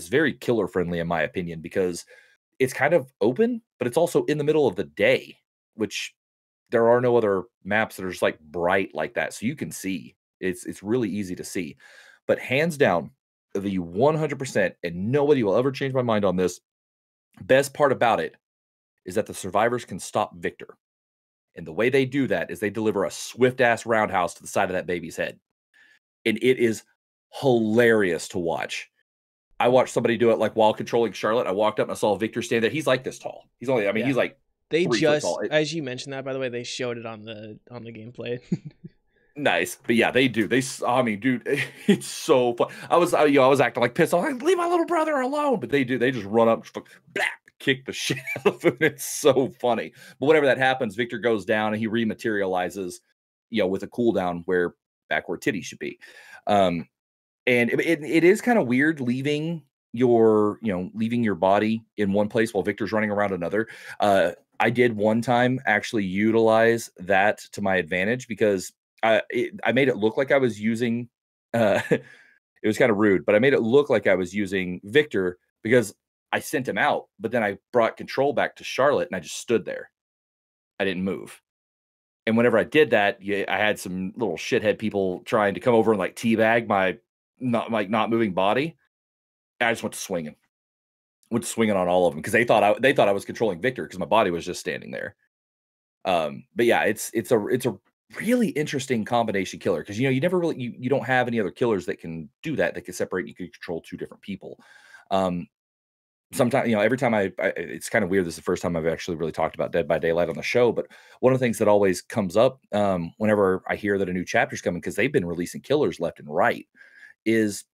very killer friendly in my opinion because it's kind of open, but it's also in the middle of the day, which there are no other maps that are just like bright like that. So you can see it's really easy to see, but hands down the 100%, and nobody will ever change my mind on this. Best part about it is that the survivors can stop Victor. And the way they do that is they deliver a swift ass roundhouse to the side of that baby's head. And it is hilarious to watch. I watched somebody do it like while controlling Charlotte. I walked up and I saw Victor stand there. He's like this tall. He's only, he's like they 3 foot tall. As you mentioned that, by the way, they showed it on the gameplay. Nice. But yeah, they do. I mean, dude, it's so fun. I was acting like pissed off. Like, leave my little brother alone. But they do. They just run up, kick the shit out of him. It's so funny. But whenever that happens, Victor goes down and he rematerializes, you know, with a cooldown back where Titty should be. And it is kind of weird leaving your body in one place while Victor's running around another. I did one time actually utilize that to my advantage because I made it look like I was using, it was kind of rude, but I made it look like I was using Victor because I sent him out, but then I brought control back to Charlotte and I just stood there. I didn't move. And whenever I did that, I had some little shithead people trying to come over and like teabag my not moving body. I just went to swinging. Went to swinging on all of them because they thought I was controlling Victor because my body was just standing there. But yeah, it's a really interesting combination killer because you never really you don't have any other killers that can do that can separate. You can control two different people. Sometimes every time I it's kind of weird. This is the first time I've actually really talked about Dead by Daylight on the show. But one of the things that always comes up whenever I hear that a new chapter's coming, because they've been releasing killers left and right, is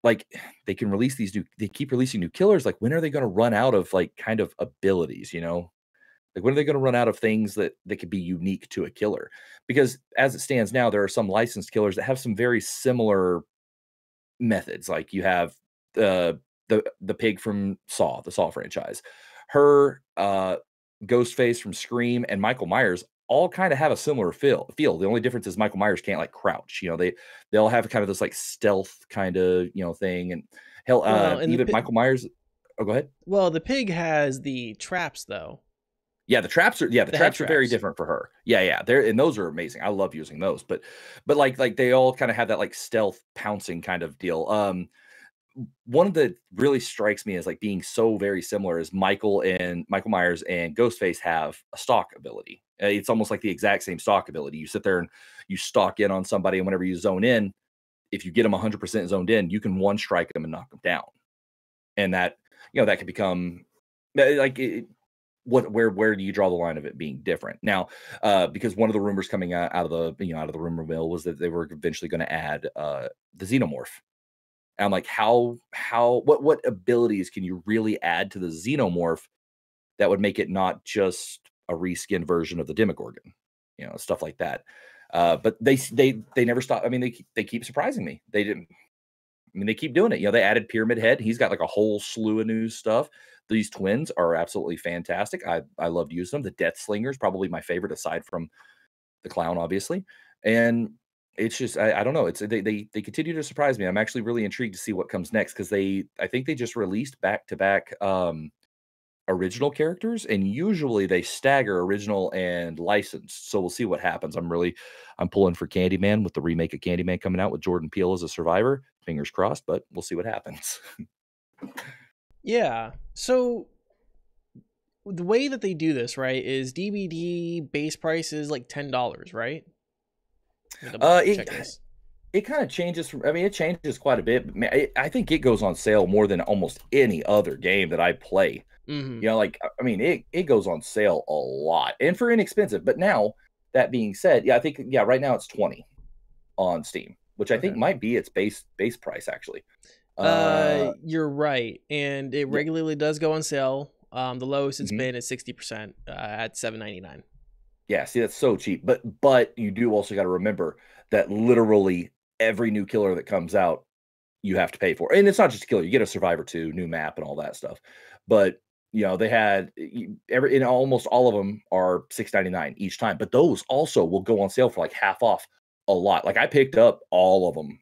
like they can release they keep releasing new killers. Like, when are they going to run out of like kind of abilities? Like, when are they going to run out of things that could be unique to a killer? Because as it stands now, there are some licensed killers that have some very similar methods. Like, you have the pig from the Saw franchise, her Ghostface from Scream, and Michael Myers all kind of have a similar feel. The only difference is Michael Myers can't like crouch. They all have kind of this like stealth kind of thing. And hell, even Michael Myers. Oh, go ahead. Well, the pig has the traps though. Yeah, the traps are very different for her. Yeah, those are amazing. I love using those, but like they all kind of have that like stealth pouncing kind of deal. One of the really strikes me as like being so very similar is Michael Myers and Ghostface have a stalk ability. It's almost like the exact same stalk ability. You sit there and you stalk in on somebody, and whenever you zone in, if you get them 100% zoned in, you can one strike them and knock them down. And that that can become like where do you draw the line of it being different now? Because one of the rumors coming out of the rumor mill was that they were eventually going to add the xenomorph. And I'm like, what abilities can you really add to the xenomorph that would make it not just a reskin version of the Demogorgon, stuff like that. But they never stop. I mean, they keep surprising me. They didn't. I mean, they keep doing it. They added Pyramid Head. He's got like a whole slew of new stuff. These twins are absolutely fantastic. I loved using them. The Death Slinger is probably my favorite aside from the clown, obviously. And it's just, I don't know. It's they continue to surprise me. I'm actually really intrigued to see what comes next because I think they just released back-to-back original characters, and usually they stagger original and licensed. So we'll see what happens. I'm pulling for Candyman with the remake of Candyman coming out with Jordan Peele as a survivor. Fingers crossed, but we'll see what happens. Yeah. So the way that they do this, right, is DVD base price is like $10, right? It kind of changes. It changes quite a bit. But I think it goes on sale more than almost any other game that I play. Mm-hmm. It goes on sale a lot and for inexpensive. But now, that being said, I think right now it's $20 on Steam, which I think might be its base price actually. You're right, and it regularly does go on sale. The lowest it's been is 60% at $7.99. Yeah, see, that's so cheap. But you do also got to remember that literally every new killer that comes out, you have to pay for. And it's not just a killer; you get a Survivor 2, new map, and all that stuff. But they had almost all of them are $6.99 each time. But those also will go on sale for like half off a lot. Like, I picked up all of them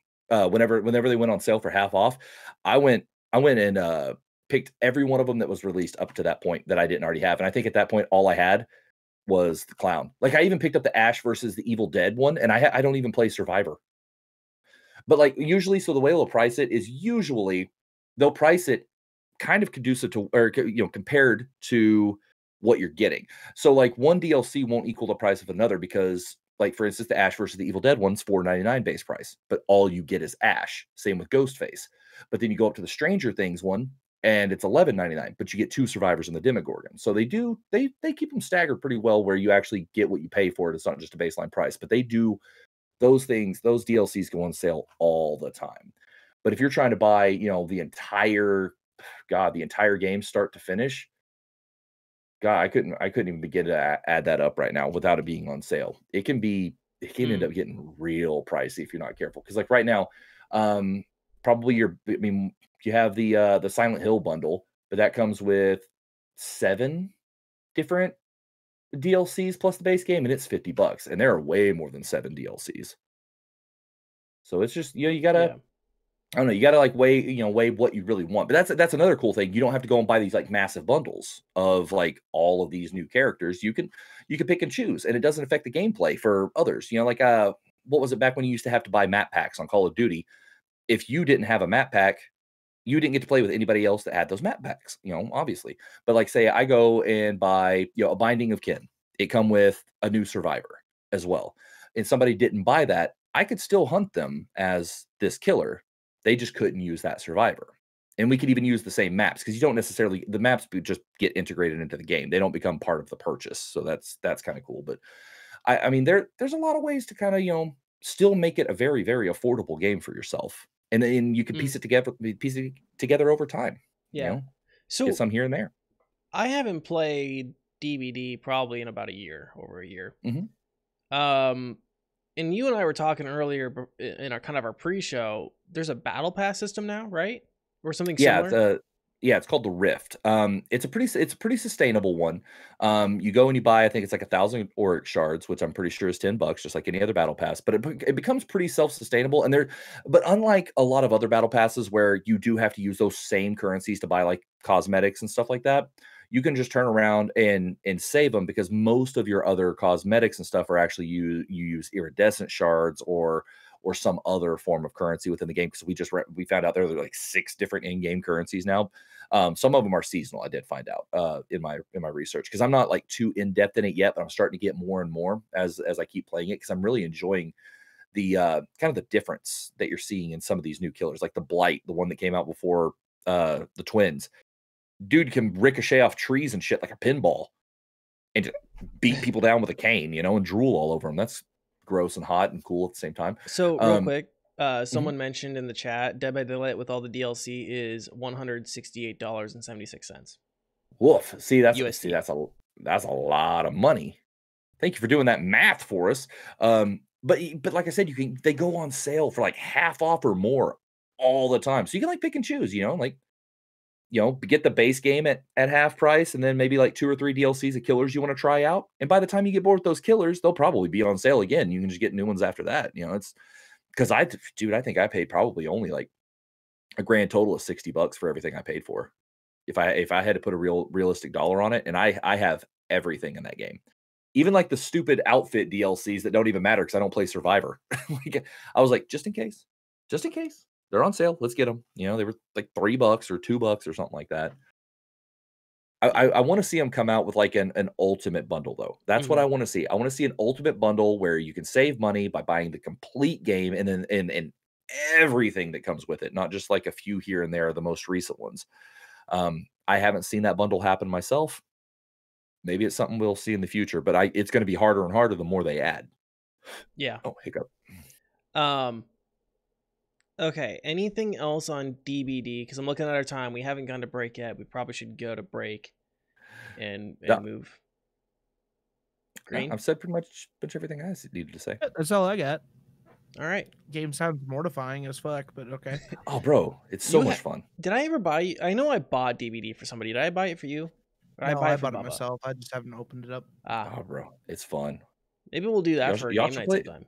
whenever they went on sale for half off. I went and picked every one of them that was released up to that point that I didn't already have. And I think at that point all I had was the clown. Like, I even picked up the Ash versus the Evil Dead one, and I don't even play Survivor. But like, usually, so the way they'll price it is usually they'll price it kind of conducive to, or compared to what you're getting. So like, one DLC won't equal the price of another because, like, for instance, the Ash versus the Evil Dead one's $4.99 base price, but all you get is Ash. Same with Ghostface. But then you go up to the Stranger Things one, and it's $11.99, but you get 2 survivors in the Demogorgon. So they keep them staggered pretty well, where you actually get what you pay for it. It's not just a baseline price, but they do those things. Those DLCs go on sale all the time. But if you're trying to buy, the entire game start to finish, God, I couldn't even begin to add that up right now without it being on sale. It can end up getting real pricey if you're not careful. Because like right now, probably you have the Silent Hill bundle, but that comes with 7 different DLCs plus the base game, and it's $50, and there are way more than 7 DLCs. So it's just, you gotta, I don't know, you gotta like weigh what you really want. But that's another cool thing. You don't have to go and buy these like massive bundles of like all of these new characters. You can pick and choose, and it doesn't affect the gameplay for others. Like what was it back when you used to have to buy map packs on Call of Duty? If you didn't have a map pack, you didn't get to play with anybody else that had those map packs, obviously. But like, say I go and buy, a Binding of Kin, it come with a new survivor as well. And somebody didn't buy that, I could still hunt them as this killer. They just couldn't use that survivor. And we could even use the same maps, because you don't necessarily, the maps just get integrated into the game. They don't become part of the purchase. So that's kind of cool. But I mean, there's a lot of ways to kind of, still make it a very, very affordable game for yourself. And then you can piece it together over time. Yeah. So get some here and there. I haven't played DBD probably in about over a year. And you and I were talking earlier in our kind of our pre-show. There's a battle pass system now, right? Or something similar? It's called the Rift. It's a pretty sustainable one. You go and you buy, I think it's like 1,000 Auric shards, which I'm pretty sure is $10, just like any other battle pass. But it becomes pretty self-sustainable. But unlike a lot of other battle passes where you do have to use those same currencies to buy like cosmetics and stuff like that, you can just turn around and save them, because most of your other cosmetics and stuff are actually you use iridescent shards or some other form of currency within the game, because we found out there are like 6 different in-game currencies now. Some of them are seasonal. I did find out in my research, because I'm not like too in-depth in it yet, but I'm starting to get more and more as I keep playing it, because I'm really enjoying the kind of the difference that you're seeing in some of these new killers, like the Blight, the one that came out before the Twins. Dude can ricochet off trees and shit like a pinball and just beat people down with a cane, and drool all over them. That's gross and hot and cool at the same time. So real quick, someone mentioned in the chat, Dead by Daylight with all the DLC is $168.76. Woof. See, that's a lot of money. Thank you for doing that math for us. But like I said, they go on sale for like half off or more all the time. So you can like pick and choose, get the base game at half price, and then maybe like 2 or 3 DLCs of killers you want to try out. And by the time you get bored with those killers, they'll probably be on sale again. You can just get new ones after that. It's because I think I paid probably only like a grand total of $60 for everything I paid for. If I had to put a realistic dollar on it, and I have everything in that game, even like the stupid outfit DLCs that don't even matter because I don't play Survivor. I was like, just in case. They're on sale. Let's get them. They were like $3 or $2 or something like that. I want to see them come out with like an ultimate bundle, though. That's what I want to see. I want to see an ultimate bundle where you can save money by buying the complete game and then everything that comes with it, not just like a few here and there, the most recent ones. I haven't seen that bundle happen myself. Maybe it's something we'll see in the future, but it's going to be harder and harder the more they add. Yeah. Oh, hiccup. Okay, anything else on DBD? Because I'm looking at our time. We haven't gone to break yet. We probably should go to break and move. Green? I've said pretty much everything I needed to say. That's all I got. All right. Game sounds mortifying as fuck, but okay. Oh, bro, it's so much fun. Did I ever buy you? I know I bought DBD for somebody. Did I buy it for you? No, I bought it myself. I just haven't opened it up. Oh, bro, it's fun. Maybe we'll do that for a game night sometime.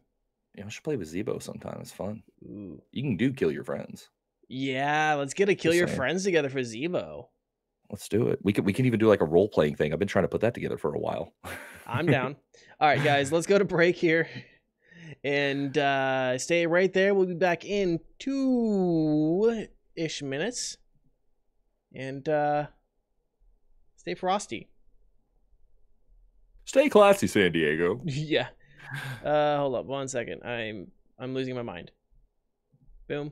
I should play with Zebo sometime. It's fun. Ooh. You can kill your friends. Yeah, let's get a kill your friends together for Zebo. Let's do it. We can even do like a role playing thing. I've been trying to put that together for a while. I'm down. All right, guys, let's go to break here and stay right there. We'll be back in 2-ish minutes, and stay frosty. Stay classy, San Diego. Yeah. Hold up 1 second. I'm losing my mind. Boom.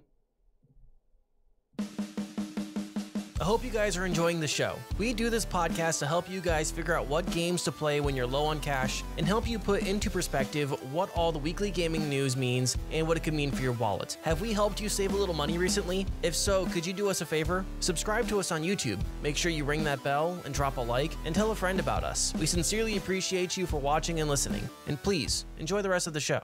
I hope you guys are enjoying the show. We do this podcast to help you guys figure out what games to play when you're low on cash and help you put into perspective what all the weekly gaming news means and what it could mean for your wallet. Have we helped you save a little money recently? If so, could you do us a favor? Subscribe to us on YouTube. Make sure you ring that bell and drop a like and tell a friend about us. We sincerely appreciate you for watching and listening. And please, enjoy the rest of the show.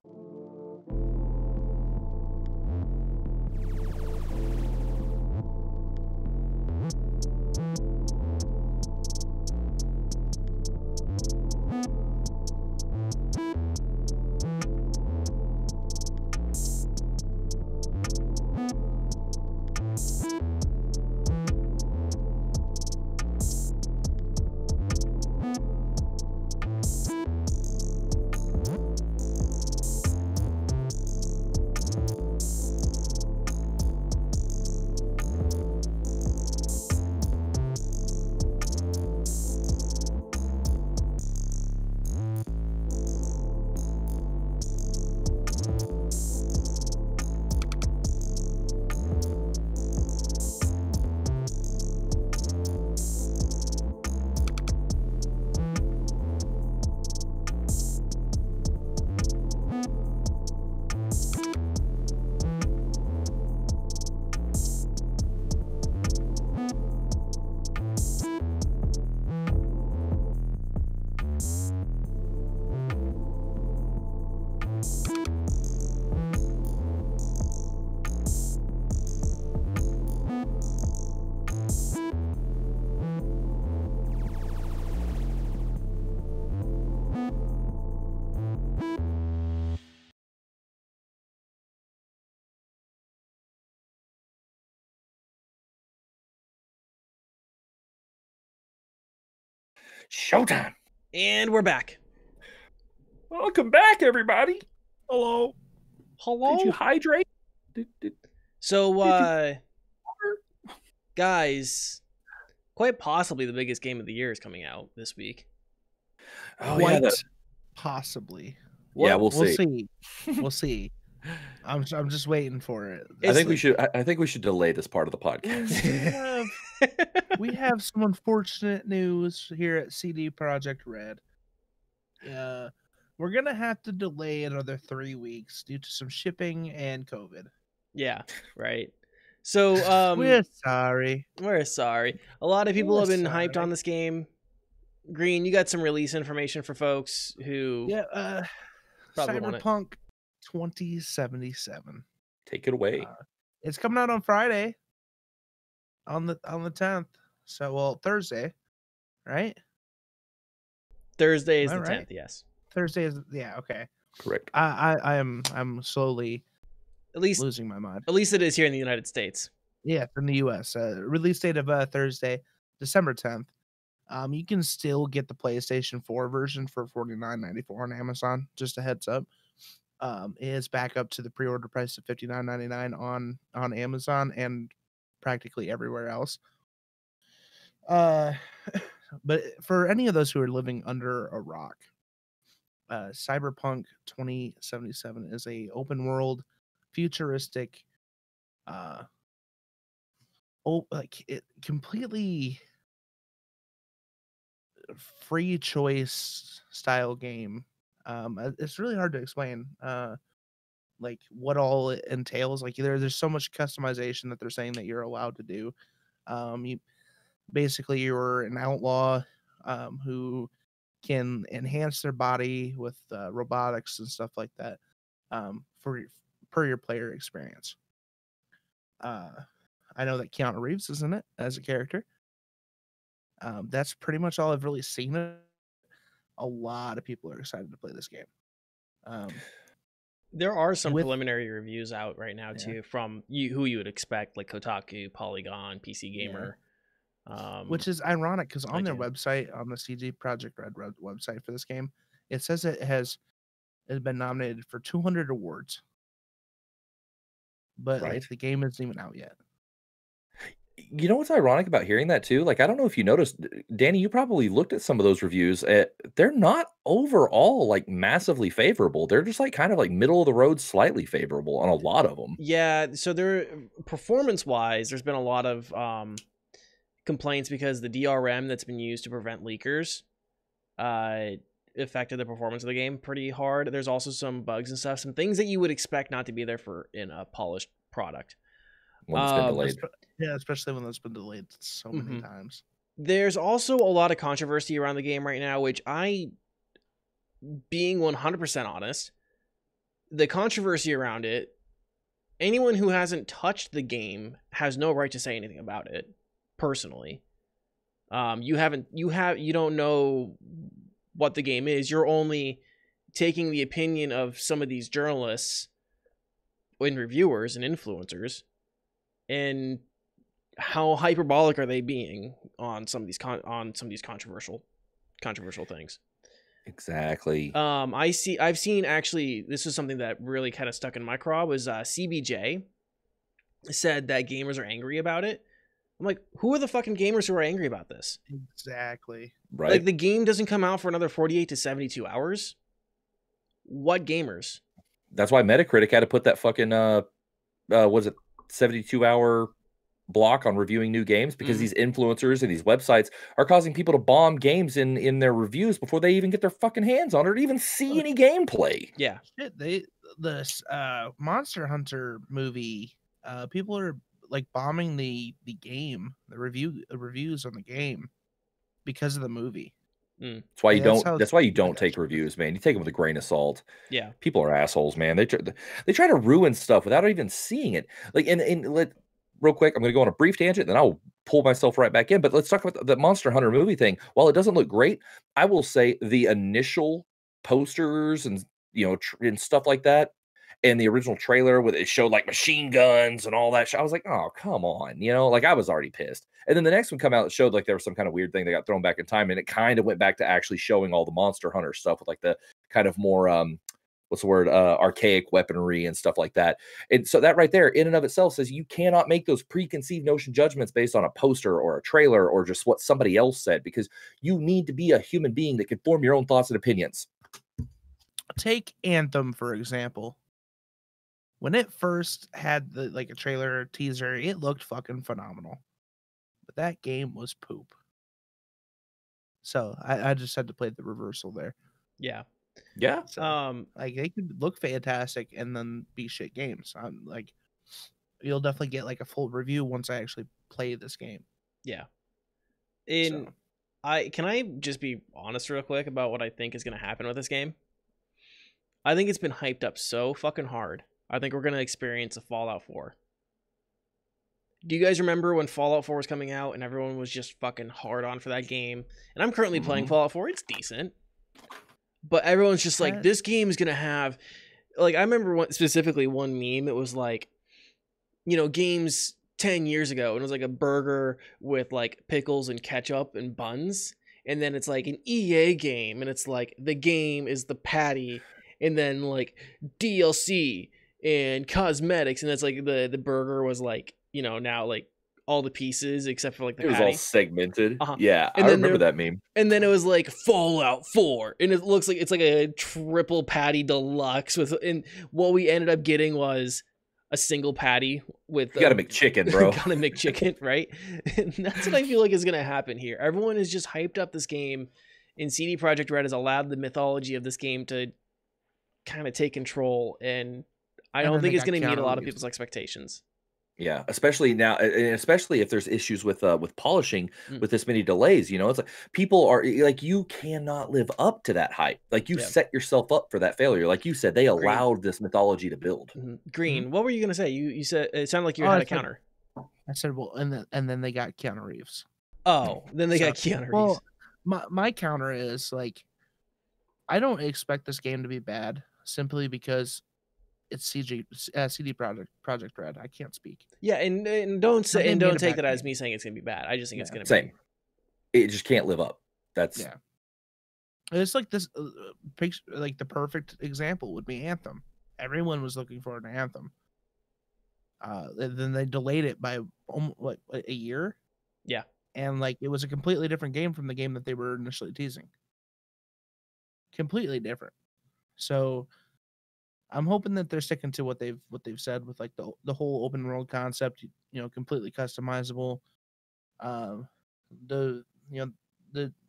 Showtime. And we're back. Welcome back, everybody. Hello. Hello. Did you hydrate? So, guys, quite possibly the biggest game of the year is coming out this week. Oh, Quite yeah, possibly. yeah, we'll see. We'll see. I'm just waiting for it. I think we should delay this part of the podcast. We have some unfortunate news here at CD Projekt Red. We're gonna have to delay another 3 weeks due to some shipping and COVID. Yeah, right. So we're sorry. We're sorry. A lot of people have been hyped on this game. Green, you got some release information for folks who Cyberpunk 2077. Take it away. It's coming out on Friday. On the 10th. So Thursday, right? Thursday is the 10th, yes. Thursday is okay. Correct. I'm slowly at least losing my mind. At least it is here in the United States. Yeah, in the US. Release date of Thursday, December 10th. You can still get the PlayStation 4 version for $49.94 on Amazon. Just a heads up. It is back up to the pre-order price of $59.99 on Amazon and practically everywhere else. But for any of those who are living under a rock, Cyberpunk 2077 is a open world, futuristic, completely free choice style game. It's really hard to explain like what all it entails. Like there's so much customization that they're saying that you're allowed to do. You're an outlaw who can enhance their body with robotics and stuff like that per your player experience. I know that Keanu Reeves is in it as a character. That's pretty much all I've really seen. A lot of people are excited to play this game. There are some preliminary reviews out right now too from who you would expect, like Kotaku, Polygon, PC Gamer. Which is ironic because on their website, on the CD Projekt Red website for this game, it says it has been nominated for 200 awards, but the game isn't even out yet. You know what's ironic about hearing that too? Like, I don't know if you noticed, Danny, you probably looked at some of those reviews. They're not overall like massively favorable. They're just like kind of like middle of the road, slightly favorable on a lot of them. Yeah. So they're performance wise, there's been a lot of complaints because the DRM that's been used to prevent leakers affected the performance of the game pretty hard. There's also some bugs and stuff, some things that you would expect not to be there in a polished product. When it's been delayed. Yeah, especially when it's been delayed so many times. There's also a lot of controversy around the game right now, which being 100% honest, the controversy around it, anyone who hasn't touched the game has no right to say anything about it. Personally, you don't know what the game is. You're only taking the opinion of some of these journalists and reviewers and influencers, and how hyperbolic are they being on some of these controversial things. Exactly. I've seen actually, this is something that really kind of stuck in my craw, was CBJ said that gamers are angry about it. I'm like, who are the fucking gamers who are angry about this? Exactly. Right. Like, the game doesn't come out for another 48 to 72 hours. What gamers? That's why Metacritic had to put that fucking was it 72-hour block on reviewing new games, because these influencers and these websites are causing people to bomb games in their reviews before they even get their fucking hands on it or even see any gameplay. Yeah. Shit, the Monster Hunter movie, people are like bombing the game, the reviews on the game because of the movie. That's why you don't take reviews, man. You take them with a grain of salt. Yeah. People are assholes, man. They try to ruin stuff without even seeing it. Like, real quick, I'm going to go on a brief tangent, then I'll pull myself right back in. But let's talk about the Monster Hunter movie thing. While it doesn't look great, I will say the initial posters and and stuff like that, in the original trailer where it showed like machine guns and all that shit. I was like, oh, come on, like I was already pissed. And then the next one come out, it showed like there was some kind of weird thing that got thrown back in time, and it kind of went back to actually showing all the Monster Hunter stuff with like the kind of more what's the word, archaic weaponry and stuff like that. And so that right there in and of itself says you cannot make those preconceived notion judgments based on a poster or a trailer or just what somebody else said, because you need to be a human being that can form your own thoughts and opinions. Take Anthem, for example. When it first had a trailer or teaser, it looked fucking phenomenal. But that game was poop. So I just had to play the reversal there. Yeah. Yeah. So, they could look fantastic and then be shit games. You'll definitely get a full review once I actually play this game. Yeah. Can I just be honest real quick about what I think is going to happen with this game? I think it's been hyped up so fucking hard. I think we're going to experience a Fallout 4. Do you guys remember when Fallout 4 was coming out and everyone was just fucking hard on for that game? And I'm currently playing Fallout 4. It's decent. But everyone's just like, this game is going to have... I remember specifically one meme. It was like, games 10 years ago. And it was like a burger with pickles and ketchup and buns. And then it's like an EA game. And it's like the game is the patty. And then DLC and cosmetics. And that's the burger was now all the pieces except for the patty. It was all segmented. Yeah, and I remember that meme. And then it was like Fallout 4, and it looks like it's like a triple patty deluxe and what we ended up getting was a single patty with. You got to McChicken, bro. Got to McChicken, right? And that's what I feel like is gonna happen here. Everyone has just hyped up this game, and CD Projekt Red has allowed the mythology of this game to kind of take control, and I don't think it's gonna meet a lot of people's expectations. Yeah, especially now, and especially if there's issues with polishing with this many delays. It's like people are you cannot live up to that hype. You set yourself up for that failure. Like you said, they allowed this mythology to build. Green, what were you gonna say? You said it sounded like you had a counter. I said, well, and then they got Keanu Reeves. Oh, then they got Keanu Reeves. Well, my counter is I don't expect this game to be bad simply because it's CD Projekt Red. I can't speak. Yeah, and don't take that as me saying it's gonna be bad. I just think it's gonna be same. It just can't live up. That's It's like this, the perfect example would be Anthem. Everyone was looking for an Anthem. Then they delayed it by a year. Yeah, and it was a completely different game from the game that they were initially teasing. Completely different. So I'm hoping that they're sticking to what they've said with the whole open world concept, completely customizable.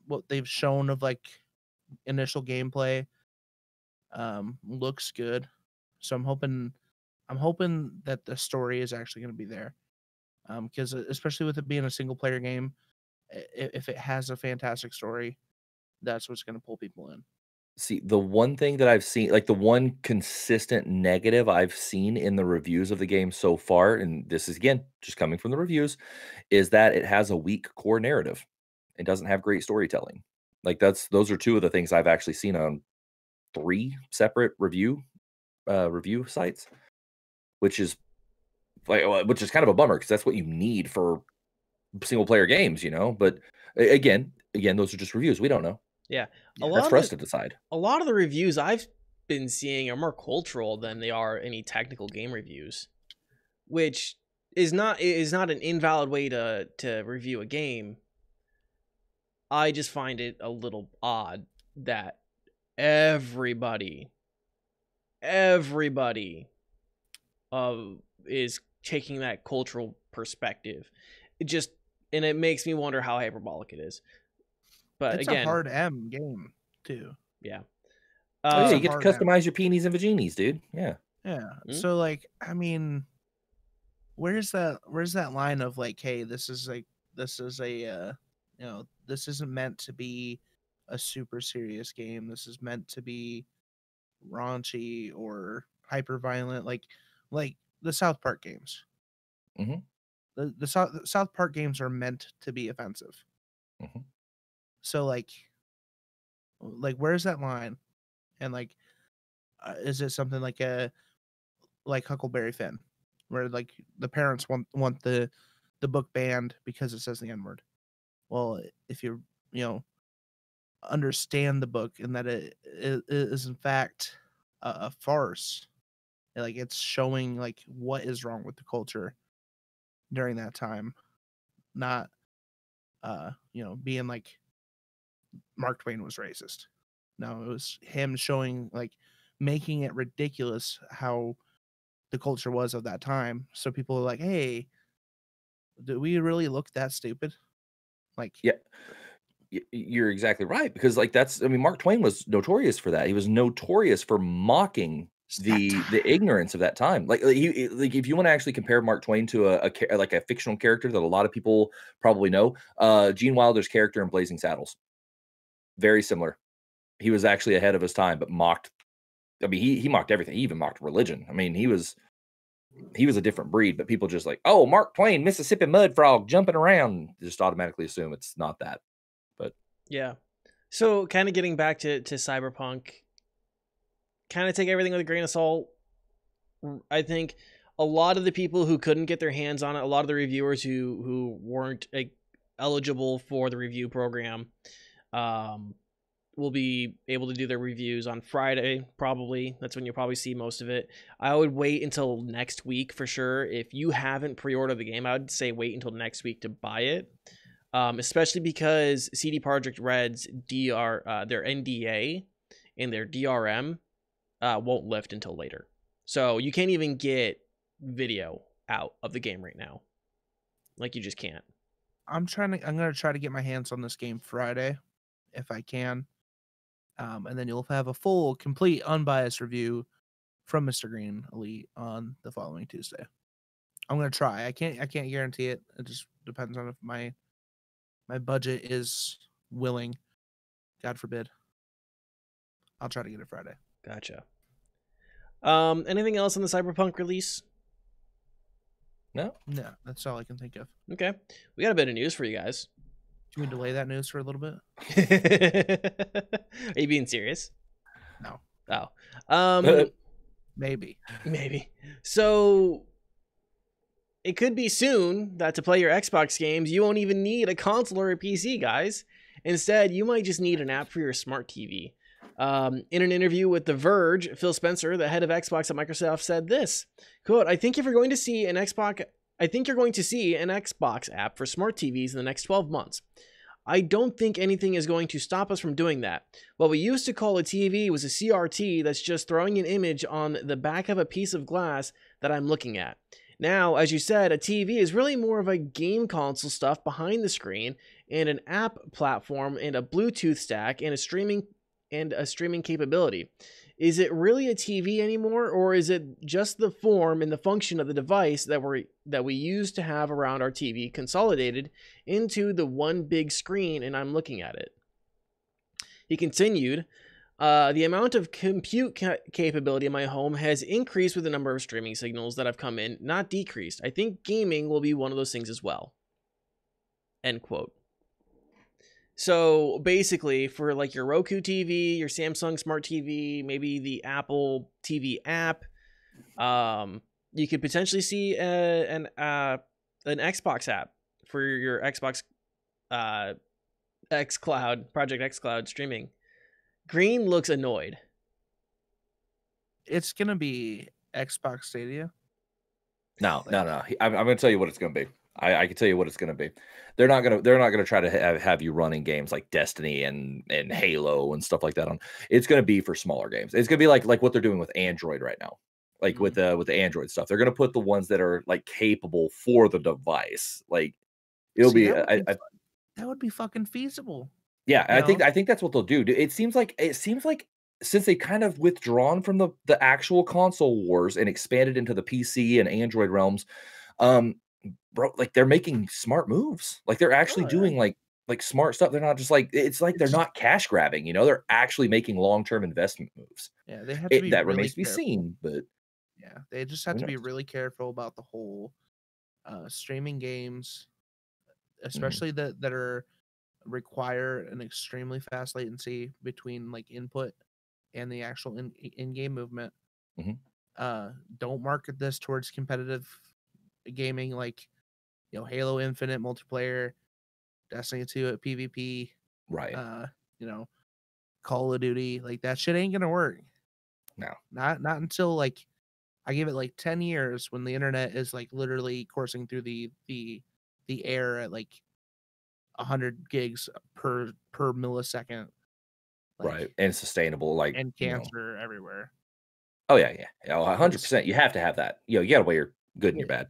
What they've shown of initial gameplay looks good. So I'm hoping that the story is actually going to be there. Because especially with it being a single player game, if it has a fantastic story, that's what's going to pull people in. See, the one thing that I've seen, the one consistent negative I've seen in the reviews of the game so far, and this is again just coming from the reviews, is that it has a weak core narrative. It doesn't have great storytelling. Those are two of the things I've actually seen on 3 separate review sites, which is kind of a bummer because that's what you need for single player games, But again, those are just reviews. We don't know. Yeah, that's for us to decide. A lot of the reviews I've been seeing are more cultural than they are any technical game reviews, which is not an invalid way to review a game. I just find it a little odd that everybody is taking that cultural perspective. It makes me wonder how hyperbolic it is. But it's again, a hard M game too. Yeah. You get to customize your peonies and vaginis, dude. Yeah. Yeah. So where's that line of hey, this isn't meant to be a super serious game. This is meant to be raunchy or hyper violent, like the South Park games. Mm-hmm. The South Park games are meant to be offensive. Mm-hmm. So where's that line? And is it something like like Huckleberry Finn, where like the parents want the book banned because it says the N-word. Well, if you understand the book and that it is in fact a farce, like it's showing like what is wrong with the culture during that time, not being like Mark Twain was racist. No, it was him showing like making it ridiculous how the culture was of that time. So people are like, hey, do we really look that stupid? Like, Yeah. You're exactly right, because like I mean, Mark Twain was notorious for that. He was notorious for mocking the ignorance of that time. Like if you want to actually compare Mark Twain to like a fictional character that a lot of people probably know, Gene Wilder's character in Blazing Saddles, very similar. He was actually ahead of his time, but mocked. I mean, he mocked everything. He even mocked religion. I mean, he was a different breed, but people just like, oh, Mark Twain, Mississippi Mud Frog jumping around, just automatically assume it's not that. But yeah. So kind of getting back to Cyberpunk, kind of take everything with a grain of salt. I think a lot of the people who couldn't get their hands on it, a lot of the reviewers who weren't eligible for the review program, will be able to do their reviews on Friday, probably. That's when you'll probably see most of it. I would wait until next week for sure. If you haven't pre-ordered the game, I would say wait until next week to buy it. Especially because CD Projekt Red's their NDA and their DRM won't lift until later. So you can't even get video out of the game right now. Like, you just can't. I'm gonna try to get my hands on this game Friday if I can. And then you'll have a full, complete, unbiased review from Mr. Green Elite on the following Tuesday. I'm gonna try. I can't guarantee it. It just depends on if my budget is willing. God forbid. I'll try to get it Friday. Gotcha. Anything else on the Cyberpunk release? No, that's all I can think of. Okay, we got a bit of news for you guys. Can we delay that news for a little bit? Are you being serious? No. Oh. Maybe. So it could be soon that to play your Xbox games, you won't even need a console or a PC, guys. Instead, you might just need an app for your smart TV. In an interview with The Verge, Phil Spencer, the head of Xbox at Microsoft, said this, quote, I think you're going to see an Xbox app for smart TVs in the next 12 months. I don't think anything is going to stop us from doing that. What we used to call a TV was a CRT that's just throwing an image on the back of a piece of glass that I'm looking at. Now, as you said, a TV is really more of a game console stuff behind the screen and an app platform and a Bluetooth stack and a streaming capability. Is it really a TV anymore, or is it just the form and the function of the device that we used to have around our TV consolidated into the one big screen and I'm looking at it? He continued, the amount of compute capability in my home has increased with the number of streaming signals that have come in, not decreased. I think gaming will be one of those things as well. End quote. So basically, for like your Roku TV, your Samsung Smart TV, maybe the Apple TV app, you could potentially see an Xbox app for your Xbox xCloud, Project xCloud streaming. Green looks annoyed. It's gonna be Xbox Stadia. No. I'm going to tell you what it's going to be. I can tell you what it's going to be. They're not going to try to have you running games like Destiny and Halo and stuff like that on. It's going to be for smaller games. It's going to be like what they're doing with Android right now. Like with the Android stuff. They're going to put the ones that are like capable for the device. Like it'll that would be fucking feasible. Yeah, I think that's what they'll do. It seems like since they kind of withdrawn from the actual console wars and expanded into the PC and Android realms, bro, like they're making smart moves. Like they're actually doing like smart stuff. They're not just like they're not cash grabbing, they're actually making long-term investment moves. Yeah, they have to be that really remains to be careful. seen, but yeah, they just have to be really careful about the whole streaming games, especially that are require an extremely fast latency between like input and the actual in-game movement. Don't market this towards competitive gaming like, you know, Halo Infinite multiplayer, Destiny 2 at PvP, Right. you know, Call of Duty. Like, that shit ain't gonna work. No. Not until, like, I give it like 10 years when the internet is like literally coursing through the air at like 100 gigs per millisecond. Like, Right. And sustainable, like, and you know. cancer everywhere. Oh yeah, yeah. Yeah, 100%. You have to have that. You know, you gotta weigh your good and your bad.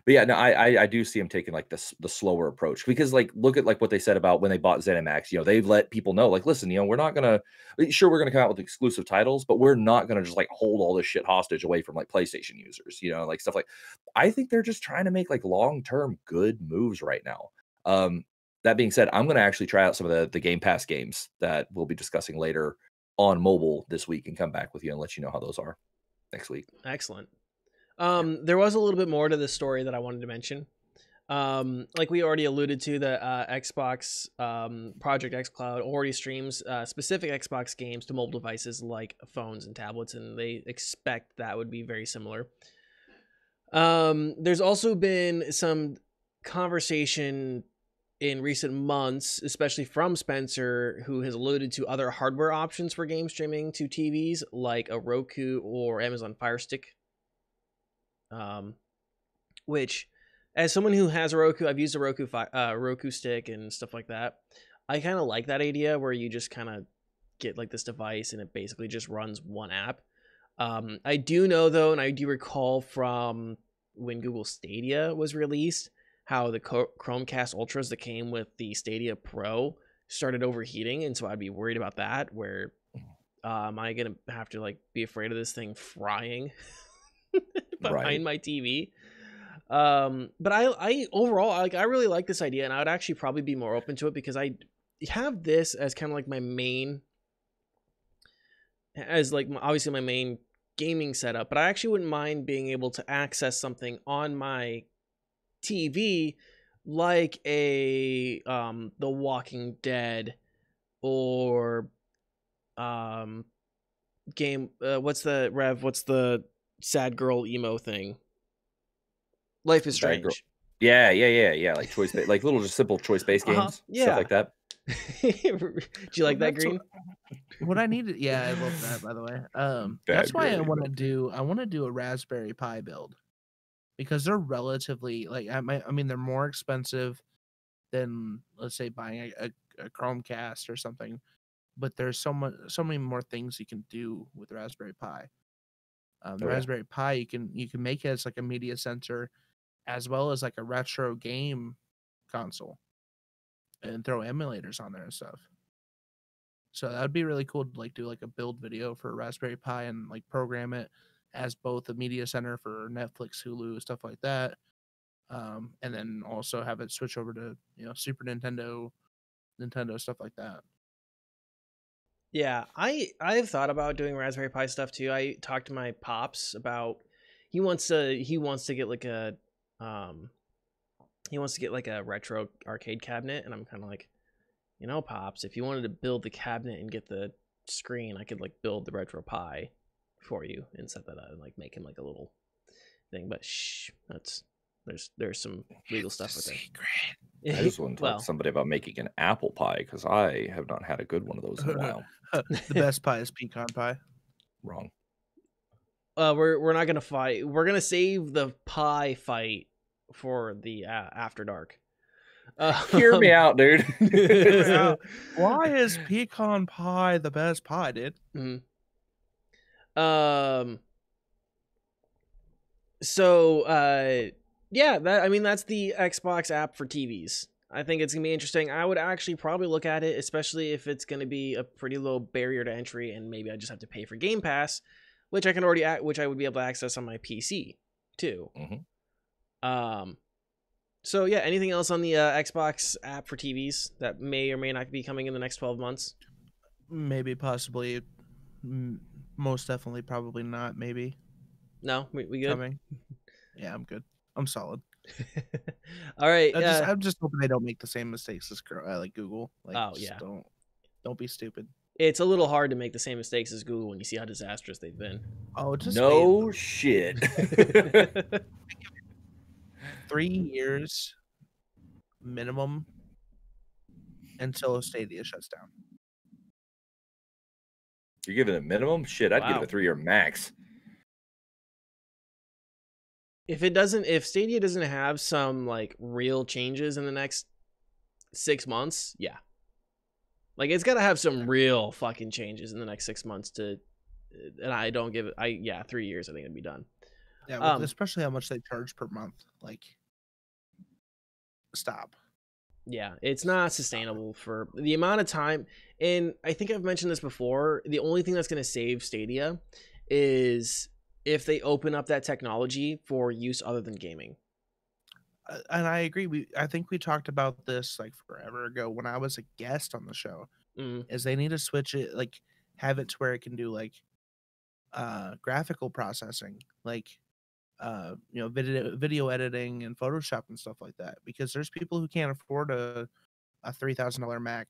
But yeah, no, I do see them taking like the slower approach, because like look at like what they said about when they bought ZeniMax. You know, they've let people know, like, listen, you know, we're gonna come out with exclusive titles, but we're not gonna just like hold all this shit hostage away from like PlayStation users, you know, like stuff like. I think they're just trying to make like long-term good moves right now. That being said, I'm gonna actually try out some of the Game Pass games that we'll be discussing later on mobile this week and come back with you and let you know how those are next week. Excellent. There was a little bit more to this story that I wanted to mention. Like we already alluded to, the Xbox Project xCloud already streams specific Xbox games to mobile devices like phones and tablets, and they expect that would be very similar. There's also been some conversation in recent months, especially from Spencer, who has alluded to other hardware options for game streaming to TVs, like a Roku or Amazon Fire Stick. Which, as someone who has a Roku, I've used a Roku stick and stuff like that. I kind of like that idea where you just kind of get like this device and it basically just runs one app. I do know though, and I do recall from when Google Stadia was released, how the Chromecast Ultras that came with the Stadia Pro started overheating, and so I'd be worried about that. Where am I gonna have to like be afraid of this thing frying behind my TV? But I overall, like, I really like this idea, and I would actually probably be more open to it, because I have this as kind of like my main, as like obviously my main gaming setup, but I actually wouldn't mind being able to access something on my TV like a The Walking Dead or game what's the sad girl emo thing? Life is Strange. Yeah. Like choice, like little just simple choice-based games, stuff like that. Do you like that, Green? What I needed, yeah, I love that, by the way. That's why I want to do a Raspberry Pi build, because they're relatively, like, I mean they're more expensive than, let's say, buying a Chromecast or something, but there's so many more things you can do with Raspberry Pi. Raspberry Pi, you can make it as like a media center, as well as like a retro game console, and throw emulators on there and stuff. So that would be really cool to like do like a build video for Raspberry Pi and like program it as both a media center for Netflix, Hulu, stuff like that. And then also have it switch over to, you know, Super Nintendo, stuff like that. Yeah, I've thought about doing Raspberry Pi stuff too. I talked to my pops about he wants to get like a retro arcade cabinet, and I'm kind of like, you know, pops, if you wanted to build the cabinet and get the screen, I could like build the retro Pi for you and set that up and like make him like a little thing. But shh, there's some legal stuff with it. I just want to talk to somebody about making an apple pie, because I have not had a good one of those in a while. The best pie is pecan pie. Wrong. We're not gonna fight. We're gonna save the pie fight for the after dark. Hear me out, dude. Why is pecan pie the best pie, dude? Mm-hmm. So yeah, that's the Xbox app for TVs. I think it's gonna be interesting. I would actually probably look at it, especially if it's gonna be a pretty low barrier to entry, and maybe I just have to pay for Game Pass, which I would be able to access on my PC too. Mm-hmm. So yeah, anything else on the Xbox app for TVs that may or may not be coming in the next 12 months? Maybe, possibly, most definitely, probably not. Maybe. No, we good. Coming. Yeah, I'm good. I'm solid. All right. I'm just hoping they don't make the same mistakes as like Google. Like, oh yeah. Don't be stupid. It's a little hard to make the same mistakes as Google when you see how disastrous they've been. Oh, just No shit. 3 years minimum until Stadia shuts down. You're giving it a minimum? Shit, I'd give it a 3-year max. If Stadia doesn't have some like real changes in the next 6 months, yeah. Like it's got to have some real fucking changes in the next 6 months and I don't give it 3 years I think it'd be done. Yeah, especially how much they charge per month. Like stop. Yeah, it's not sustainable for the amount of time. And I think I've mentioned this before. The only thing that's going to save Stadia is if they open up that technology for use other than gaming. And I agree. I think we talked about this like forever ago when I was a guest on the show. Is they need to switch it, like have it to where it can do like graphical processing, like video editing and Photoshop and stuff like that. Because there's people who can't afford a $3,000 Mac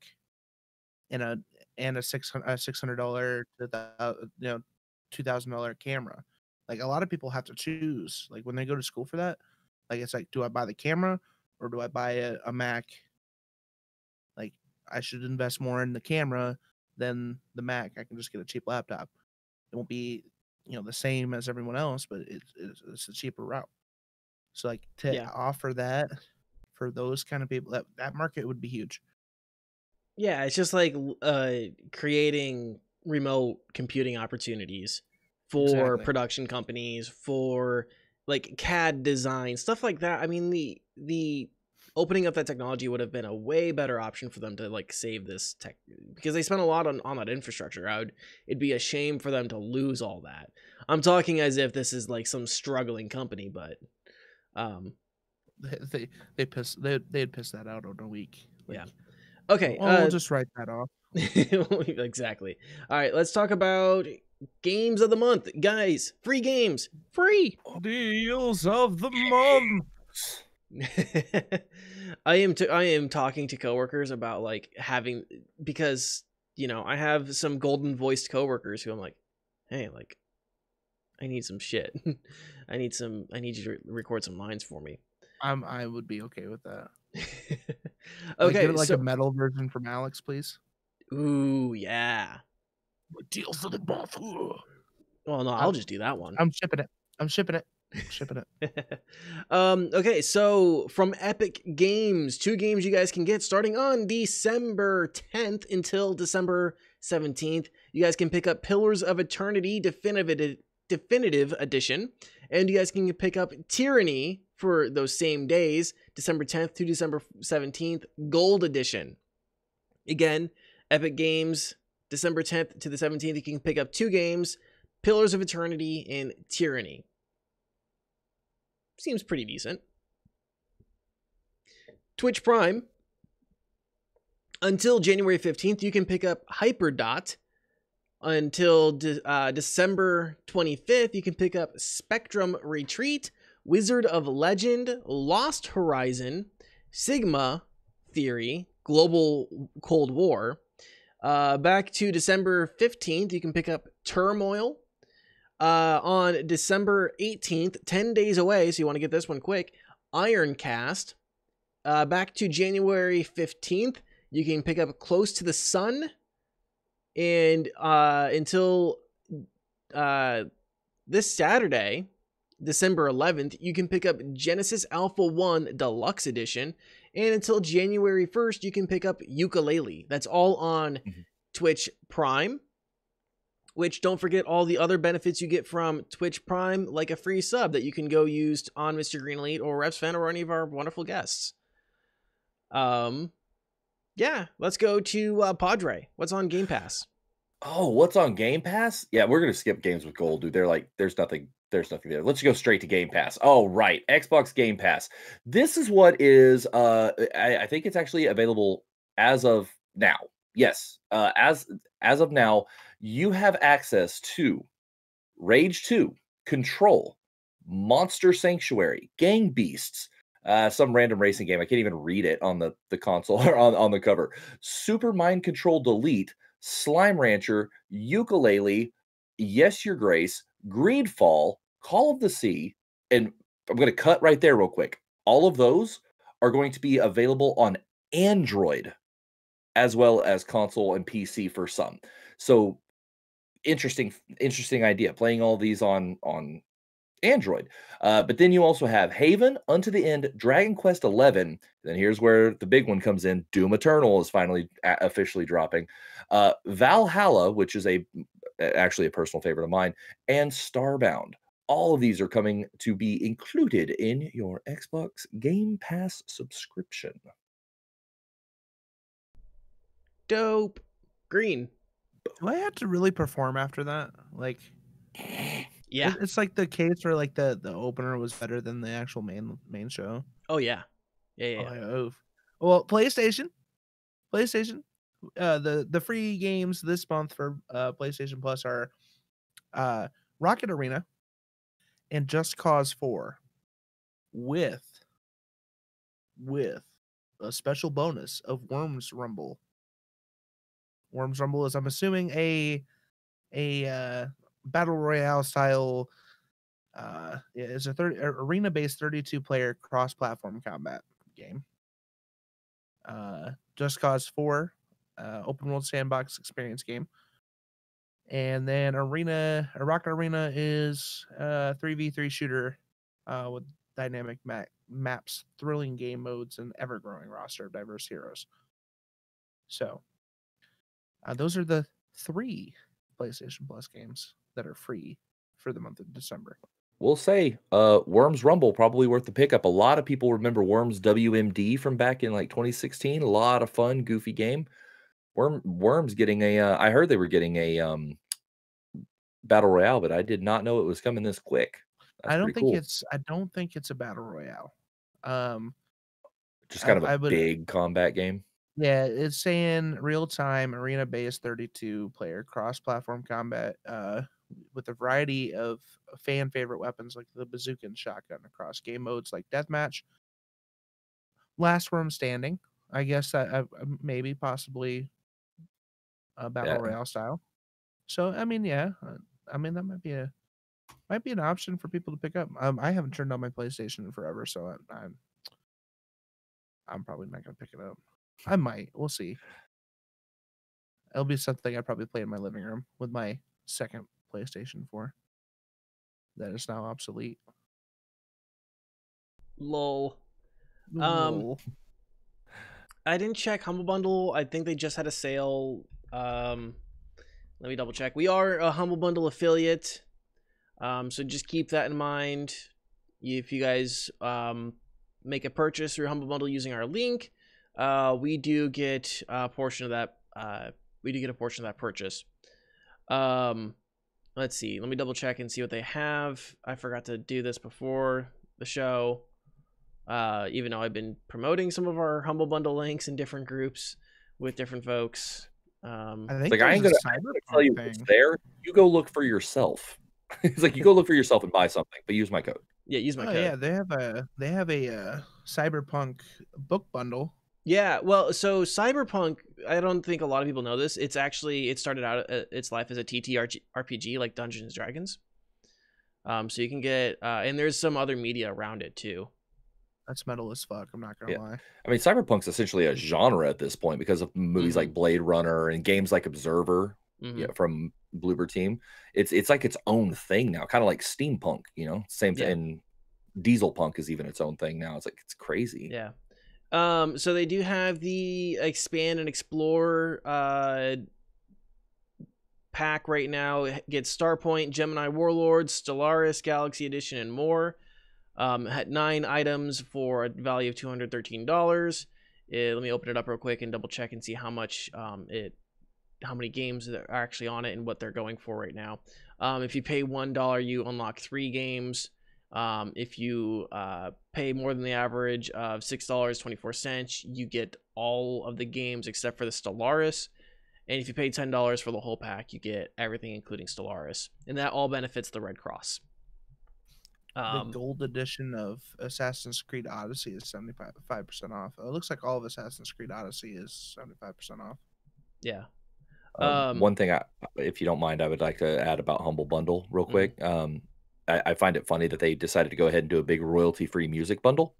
and a $600 to $2,000 camera. Like a lot of people have to choose. Like when they go to school for that, like it's like, do I buy the camera or do I buy a Mac? Like I should invest more in the camera than the Mac. I can just get a cheap laptop. It won't be the same as everyone else, but it's a cheaper route. So like to offer that for those kind of people, that market would be huge. Yeah, it's just like creating remote computing opportunities for production companies, for like CAD design, stuff like that. I mean, the opening up that technology would have been a way better option for them to like save this tech, because they spent a lot on that infrastructure. It'd be a shame for them to lose all that. I'm talking as if this is like some struggling company, but they'd piss that out in a week. Like, yeah. Okay. We'll just write that off. Exactly. All right, let's talk about games of the month, guys. Free games, free deals of the month. I am talking to coworkers about like having, because I have some golden voiced coworkers who I'm like, hey, like I need some shit. I need you to record some lines for me. I would be okay with that. Okay, give it a metal version from Alex, please. Ooh, yeah. Deals of the month. Well, no, I'll just do that one. I'm shipping it. Okay, so from Epic Games, 2 games you guys can get starting on December 10th until December 17th. You guys can pick up Pillars of Eternity Definitive Edition, and you guys can pick up Tyranny for those same days, December 10th to December 17th, Gold Edition. Again, Epic Games, December 10th to the 17th, you can pick up 2 games, Pillars of Eternity and Tyranny. Seems pretty decent. Twitch Prime. Until January 15th, you can pick up Hyperdot. Until December 25th, you can pick up Spectrum Retreat, Wizard of Legend, Lost Horizon, Sigma Theory, Global Cold War. Back to December 15th, you can pick up Turmoil. On December 18th, 10 days away, so you want to get this one quick, Ironcast. Back to January 15th, you can pick up Close to the Sun. And until this Saturday, December 11th, you can pick up Genesis Alpha 1 Deluxe Edition. And until January 1st, you can pick up Yooka-Laylee. That's all on Twitch Prime. Which, don't forget all the other benefits you get from Twitch Prime, like a free sub that you can go use on Mr. Green Elite or RepsFan or any of our wonderful guests. Yeah, let's go to Padre. What's on Game Pass? Oh, what's on Game Pass? Yeah, we're gonna skip games with gold, dude. They're like, there's nothing there. Let's go straight to Game Pass. Oh, right, Xbox Game Pass. This is what is. I think it's actually available as of now. Yes, as of now, you have access to Rage 2, Control, Monster Sanctuary, Gang Beasts, some random racing game. I can't even read it on the console or on the cover. Super Mind Control Delete, Slime Rancher, Ukulele, Yes Your Grace, Greedfall, Call of the Sea, and I'm going to cut right there real quick. All of those are going to be available on Android as well as console and PC for some. So interesting idea playing all these on Android. But then you also have Haven, Unto the End, Dragon Quest 11. Then here's where the big one comes in. Doom Eternal is finally officially dropping. Valhalla, which is actually a personal favorite of mine, and Starbound. All of these are coming to be included in your Xbox Game Pass subscription. Dope. Green. Do I have to really perform after that? Like, Yeah. it's like the case where like the opener was better than the actual main show. Oh yeah. Yeah. Oh, well, PlayStation. The free games this month for PlayStation Plus are Rocket Arena and Just Cause 4 with a special bonus of Worms Rumble. Worms Rumble is, I'm assuming, a battle royale style. It's a arena-based 32-player cross-platform combat game. Just Cause 4, open world sandbox experience game. And then Rocket Arena is a 3v3 shooter with dynamic maps, thrilling game modes, and ever-growing roster of diverse heroes. So, those are the 3 PlayStation Plus games that are free for the month of December. We'll say Worms Rumble probably worth the pickup. A lot of people remember Worms WMD from back in like 2016. A lot of fun, goofy game. Worms getting a I heard they were getting a battle royale, but I did not know it was coming this quick. That's I don't pretty think it's a battle royale. Just kind of a big combat game. Yeah, it's saying real-time arena-based 32-player cross-platform combat with a variety of fan favorite weapons like the bazooka and shotgun across game modes like deathmatch, last worm standing. I guess that maybe possibly a battle royale style. So I mean, yeah, I mean that might be an option for people to pick up. I haven't turned on my PlayStation in forever, so I'm probably not gonna pick it up. I might. We'll see. It'll be something I probably play in my living room with my second PlayStation 4 that is now obsolete. Lol. Lol. I didn't check Humble Bundle. I think they just had a sale. Let me double check. We are a Humble Bundle affiliate, so just keep that in mind. If you guys make a purchase through Humble Bundle using our link, we do get a portion of that. Purchase. Let's see. Let me double check and see what they have. I forgot to do this before the show. Even though I've been promoting some of our Humble Bundle links in different groups with different folks. I think like, I ain't gonna tell you what's there. You go look for yourself. It's like you go look for yourself and buy something, but use my code. Yeah, use my code. Yeah, they have a Cyberpunk book bundle. Yeah, well, so Cyberpunk, I don't think a lot of people know this. It started out its life as a TTRPG like Dungeons and Dragons. So you can get and there's some other media around it too. That's metal as fuck. I'm not gonna lie. I mean, Cyberpunk's essentially a genre at this point because of movies like Blade Runner and games like Observer, from Bloober Team. It's like its own thing now, kind of like steampunk. Same thing. And diesel punk is even its own thing now. It's like it's crazy. Yeah. So they do have the expand and explore pack right now. It gets Starpoint, Gemini Warlords, Stellaris, Galaxy Edition, and more. Had 9 items for a value of $213. Let me open it up real quick and double check and see how much how many games that are actually on it and what they're going for right now. If you pay $1, you unlock 3 games. If you pay more than the average of $6.24, you get all of the games except for the Stellaris. And if you pay $10 for the whole pack, you get everything including Stellaris. And that all benefits the Red Cross. The gold edition of Assassin's Creed Odyssey is 75% off. It looks like all of Assassin's Creed Odyssey is 75% off. Yeah. One thing, if you don't mind, I would like to add about Humble Bundle real quick. I find it funny that they decided to go ahead and do a big royalty-free music bundle,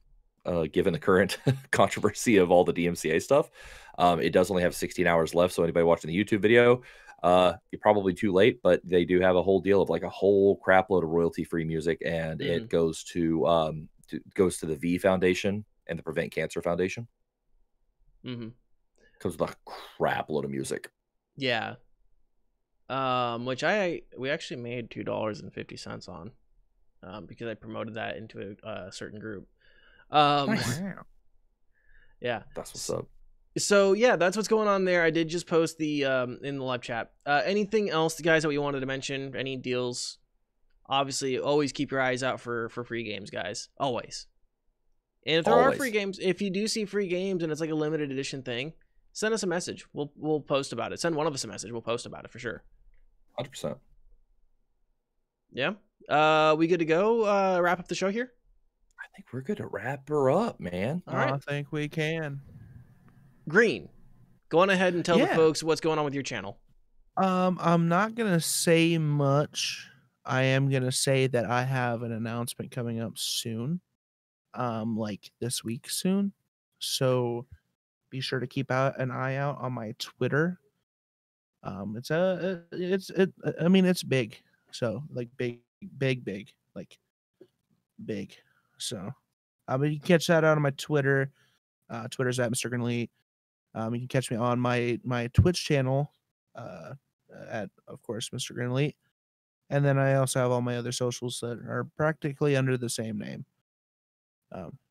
given the current controversy of all the DMCA stuff. It does only have 16 hours left, so anybody watching the YouTube video, you're probably too late, but they do have a whole deal of like a whole crap load of royalty-free music, and it goes to the V Foundation and the Prevent Cancer Foundation. Comes with a crap load of music. Yeah. Which we actually made $2.50 on, because I promoted that into a certain group. Wow. Yeah. That's what's up. So yeah, that's what's going on there. I did just post the in the live chat. Anything else, guys, that we wanted to mention? Any deals? Obviously, always keep your eyes out for free games, guys. Always. And if there are free games, if you do see free games and it's like a limited edition thing, send us a message. We'll post about it. Send one of us a message. We'll post about it for sure. 100%. Yeah. We good to go? Wrap up the show here? I think we're good to wrap her up, man. All right. I think we can. Green, go on ahead and tell the folks what's going on with your channel. I'm not gonna say much. I am gonna say that I have an announcement coming up soon. Like this week soon. So be sure to keep an eye out on my Twitter. It's big. So like big, like big. So you can catch that out on my Twitter. Twitter's at Mr. Greenlee. You can catch me on my Twitch channel at, of course, Mr. Greenlee. And then I also have all my other socials that are practically under the same name.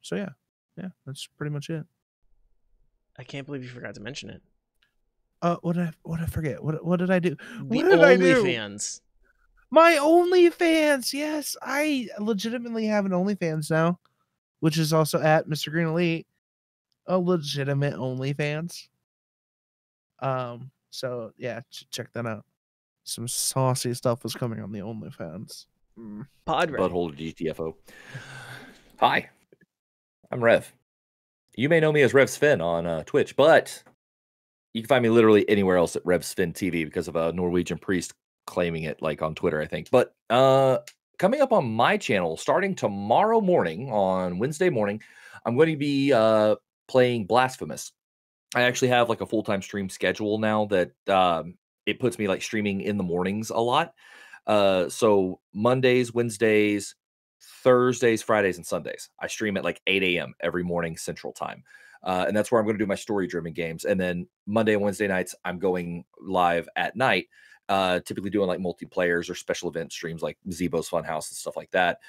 So yeah, that's pretty much it. I can't believe you forgot to mention it. What did I forget? What did I do? The OnlyFans. My OnlyFans. Yes, I legitimately have an OnlyFans now, which is also at Mr. Greenlee. A legitimate OnlyFans. So yeah, check that out. Some saucy stuff is coming on the OnlyFans. Butthole GTFO. Hi, I'm Rev. You may know me as Rev Sven on Twitch, but you can find me literally anywhere else at Rev Sven TV because of a Norwegian priest claiming it, like on Twitter, I think. But coming up on my channel, starting tomorrow morning, on Wednesday morning, I'm going to be playing Blasphemous. I actually have like a full-time stream schedule now that it puts me like streaming in the mornings a lot. So Mondays, Wednesdays, Thursdays, Fridays, and Sundays, I stream at like 8 a.m. every morning Central Time. And that's where I'm going to do my story-driven games. And then Monday and Wednesday nights, I'm going live at night, typically doing like multiplayers or special event streams like Zebo's Funhouse and stuff like that.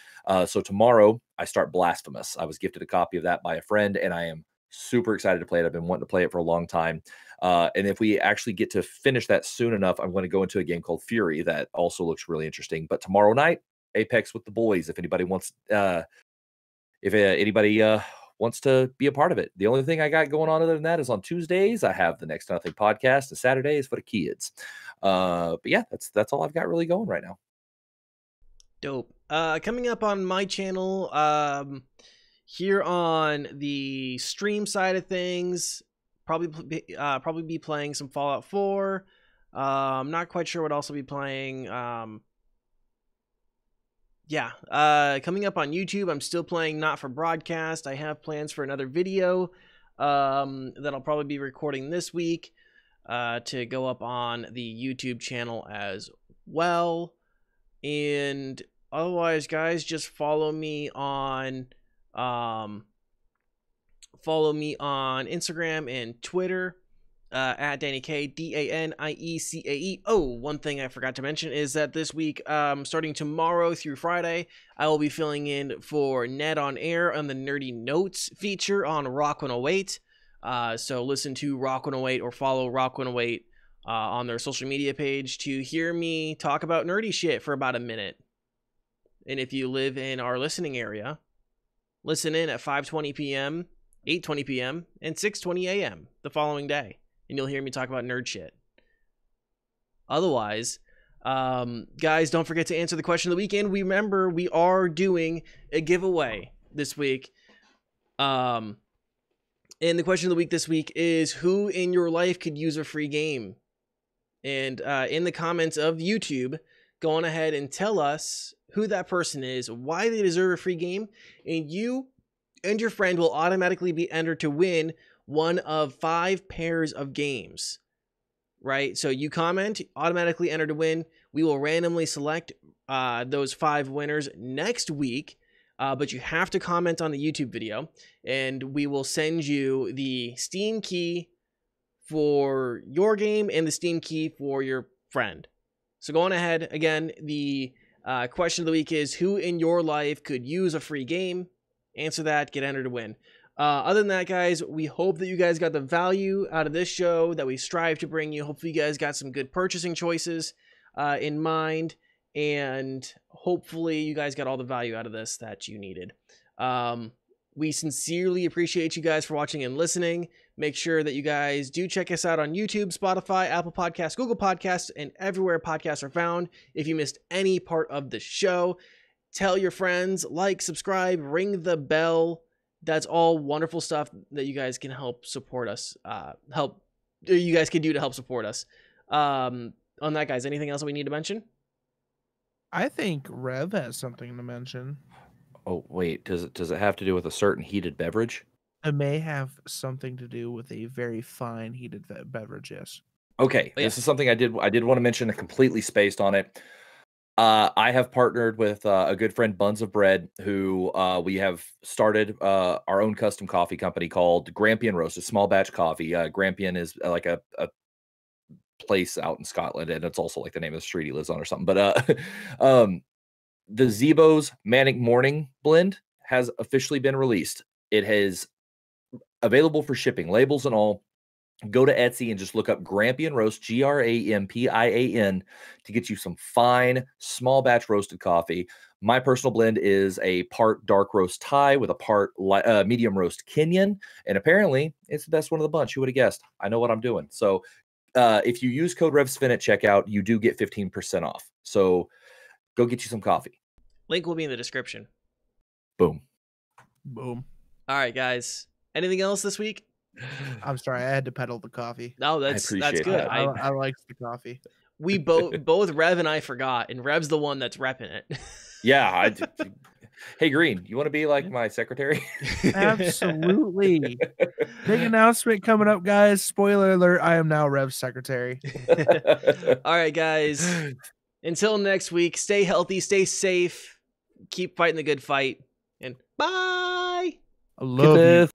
So tomorrow, I start Blasphemous. I was gifted a copy of that by a friend, and I am super excited to play it. I've been wanting to play it for a long time. And if we actually get to finish that soon enough, I'm going to go into a game called Fury that also looks really interesting. But tomorrow night, Apex with the boys. If anybody wants, wants to be a part of it. The only thing I got going on other than that is on Tuesdays, I have the Next to Nothing podcast, and Saturday is for the kids. But yeah, that's all I've got really going right now. Dope. Coming up on my channel, here on the stream side of things, probably be playing some Fallout 4. I'm not quite sure what else I'll be playing. Coming up on YouTube, I'm still playing Not for Broadcast. I have plans for another video that I'll probably be recording this week to go up on the YouTube channel as well. And otherwise, guys, just follow me on Instagram and Twitter at Danie K, DANIECAE. Oh, one thing I forgot to mention is that this week, starting tomorrow through Friday, I will be filling in for Ned on Air on the Nerdy Notes feature on Rock 108. So listen to Rock 108 or follow Rock 108 on their social media page to hear me talk about nerdy shit for about a minute. And if you live in our listening area, listen in at 5:20 p.m., 8:20 p.m., and 6:20 a.m. the following day, and you'll hear me talk about nerd shit. Otherwise, guys, don't forget to answer the question of the weekend. Remember, we are doing a giveaway this week. And the question of the week this week is, who in your life could use a free game? And in the comments of YouTube, go on ahead and tell us who that person is, why they deserve a free game, and you and your friend will automatically be entered to win one of 5 pairs of games. Right? So you comment, automatically enter to win. We will randomly select those 5 winners next week. But you have to comment on the YouTube video, and we will send you the Steam key for your game and the Steam key for your friend. So go on ahead. Again, the question of the week is, who in your life could use a free game? Answer that, get entered to win. Other than that, guys, we hope that you guys got the value out of this show that we strive to bring you. Hopefully you guys got some good purchasing choices in mind, and hopefully you guys got all the value out of this that you needed. We sincerely appreciate you guys for watching and listening. Make sure that you guys do check us out on YouTube, Spotify, Apple Podcasts, Google Podcasts, and everywhere podcasts are found. If you missed any part of the show, tell your friends, like, subscribe, ring the bell. That's all wonderful stuff that you guys can help support us. You guys can do to help support us. On that, guys, anything else that we need to mention? I think Rev has something to mention. Oh, wait. Does it have to do with a certain heated beverage? It may have something to do with a very fine heated beverage, yes. Okay. Oh, yeah. This is something I did want to mention, completely spaced on it. I have partnered with a good friend, Buns of Bread, who we have started our own custom coffee company called Grampian Roast, a small batch coffee. Grampian is like a place out in Scotland, and it's also like the name of the street he lives on or something. But the Zebo's Manic Morning blend has officially been released. It is available for shipping, labels and all. Go to Etsy and just look up Grampian Roast, Grampian, to get you some fine small batch roasted coffee. My personal blend is a part dark roast Thai with a part medium roast Kenyan, and apparently it's the best one of the bunch. Who would have guessed? I know what I'm doing. So if you use code RevSpin at checkout, you do get 15% off. So go get you some coffee. Link will be in the description. Boom. Boom. All right, guys. Anything else this week? I'm sorry, I had to peddle the coffee. No, that's good. that. I like the coffee. We both Rev and I forgot, and Rev's the one that's repping it. Yeah. Hey, Green, you want to be like my secretary? Absolutely. Big announcement coming up, guys. Spoiler alert, I am now Rev's secretary. All right, guys. Until next week, stay healthy, stay safe, keep fighting the good fight, and bye. I love you.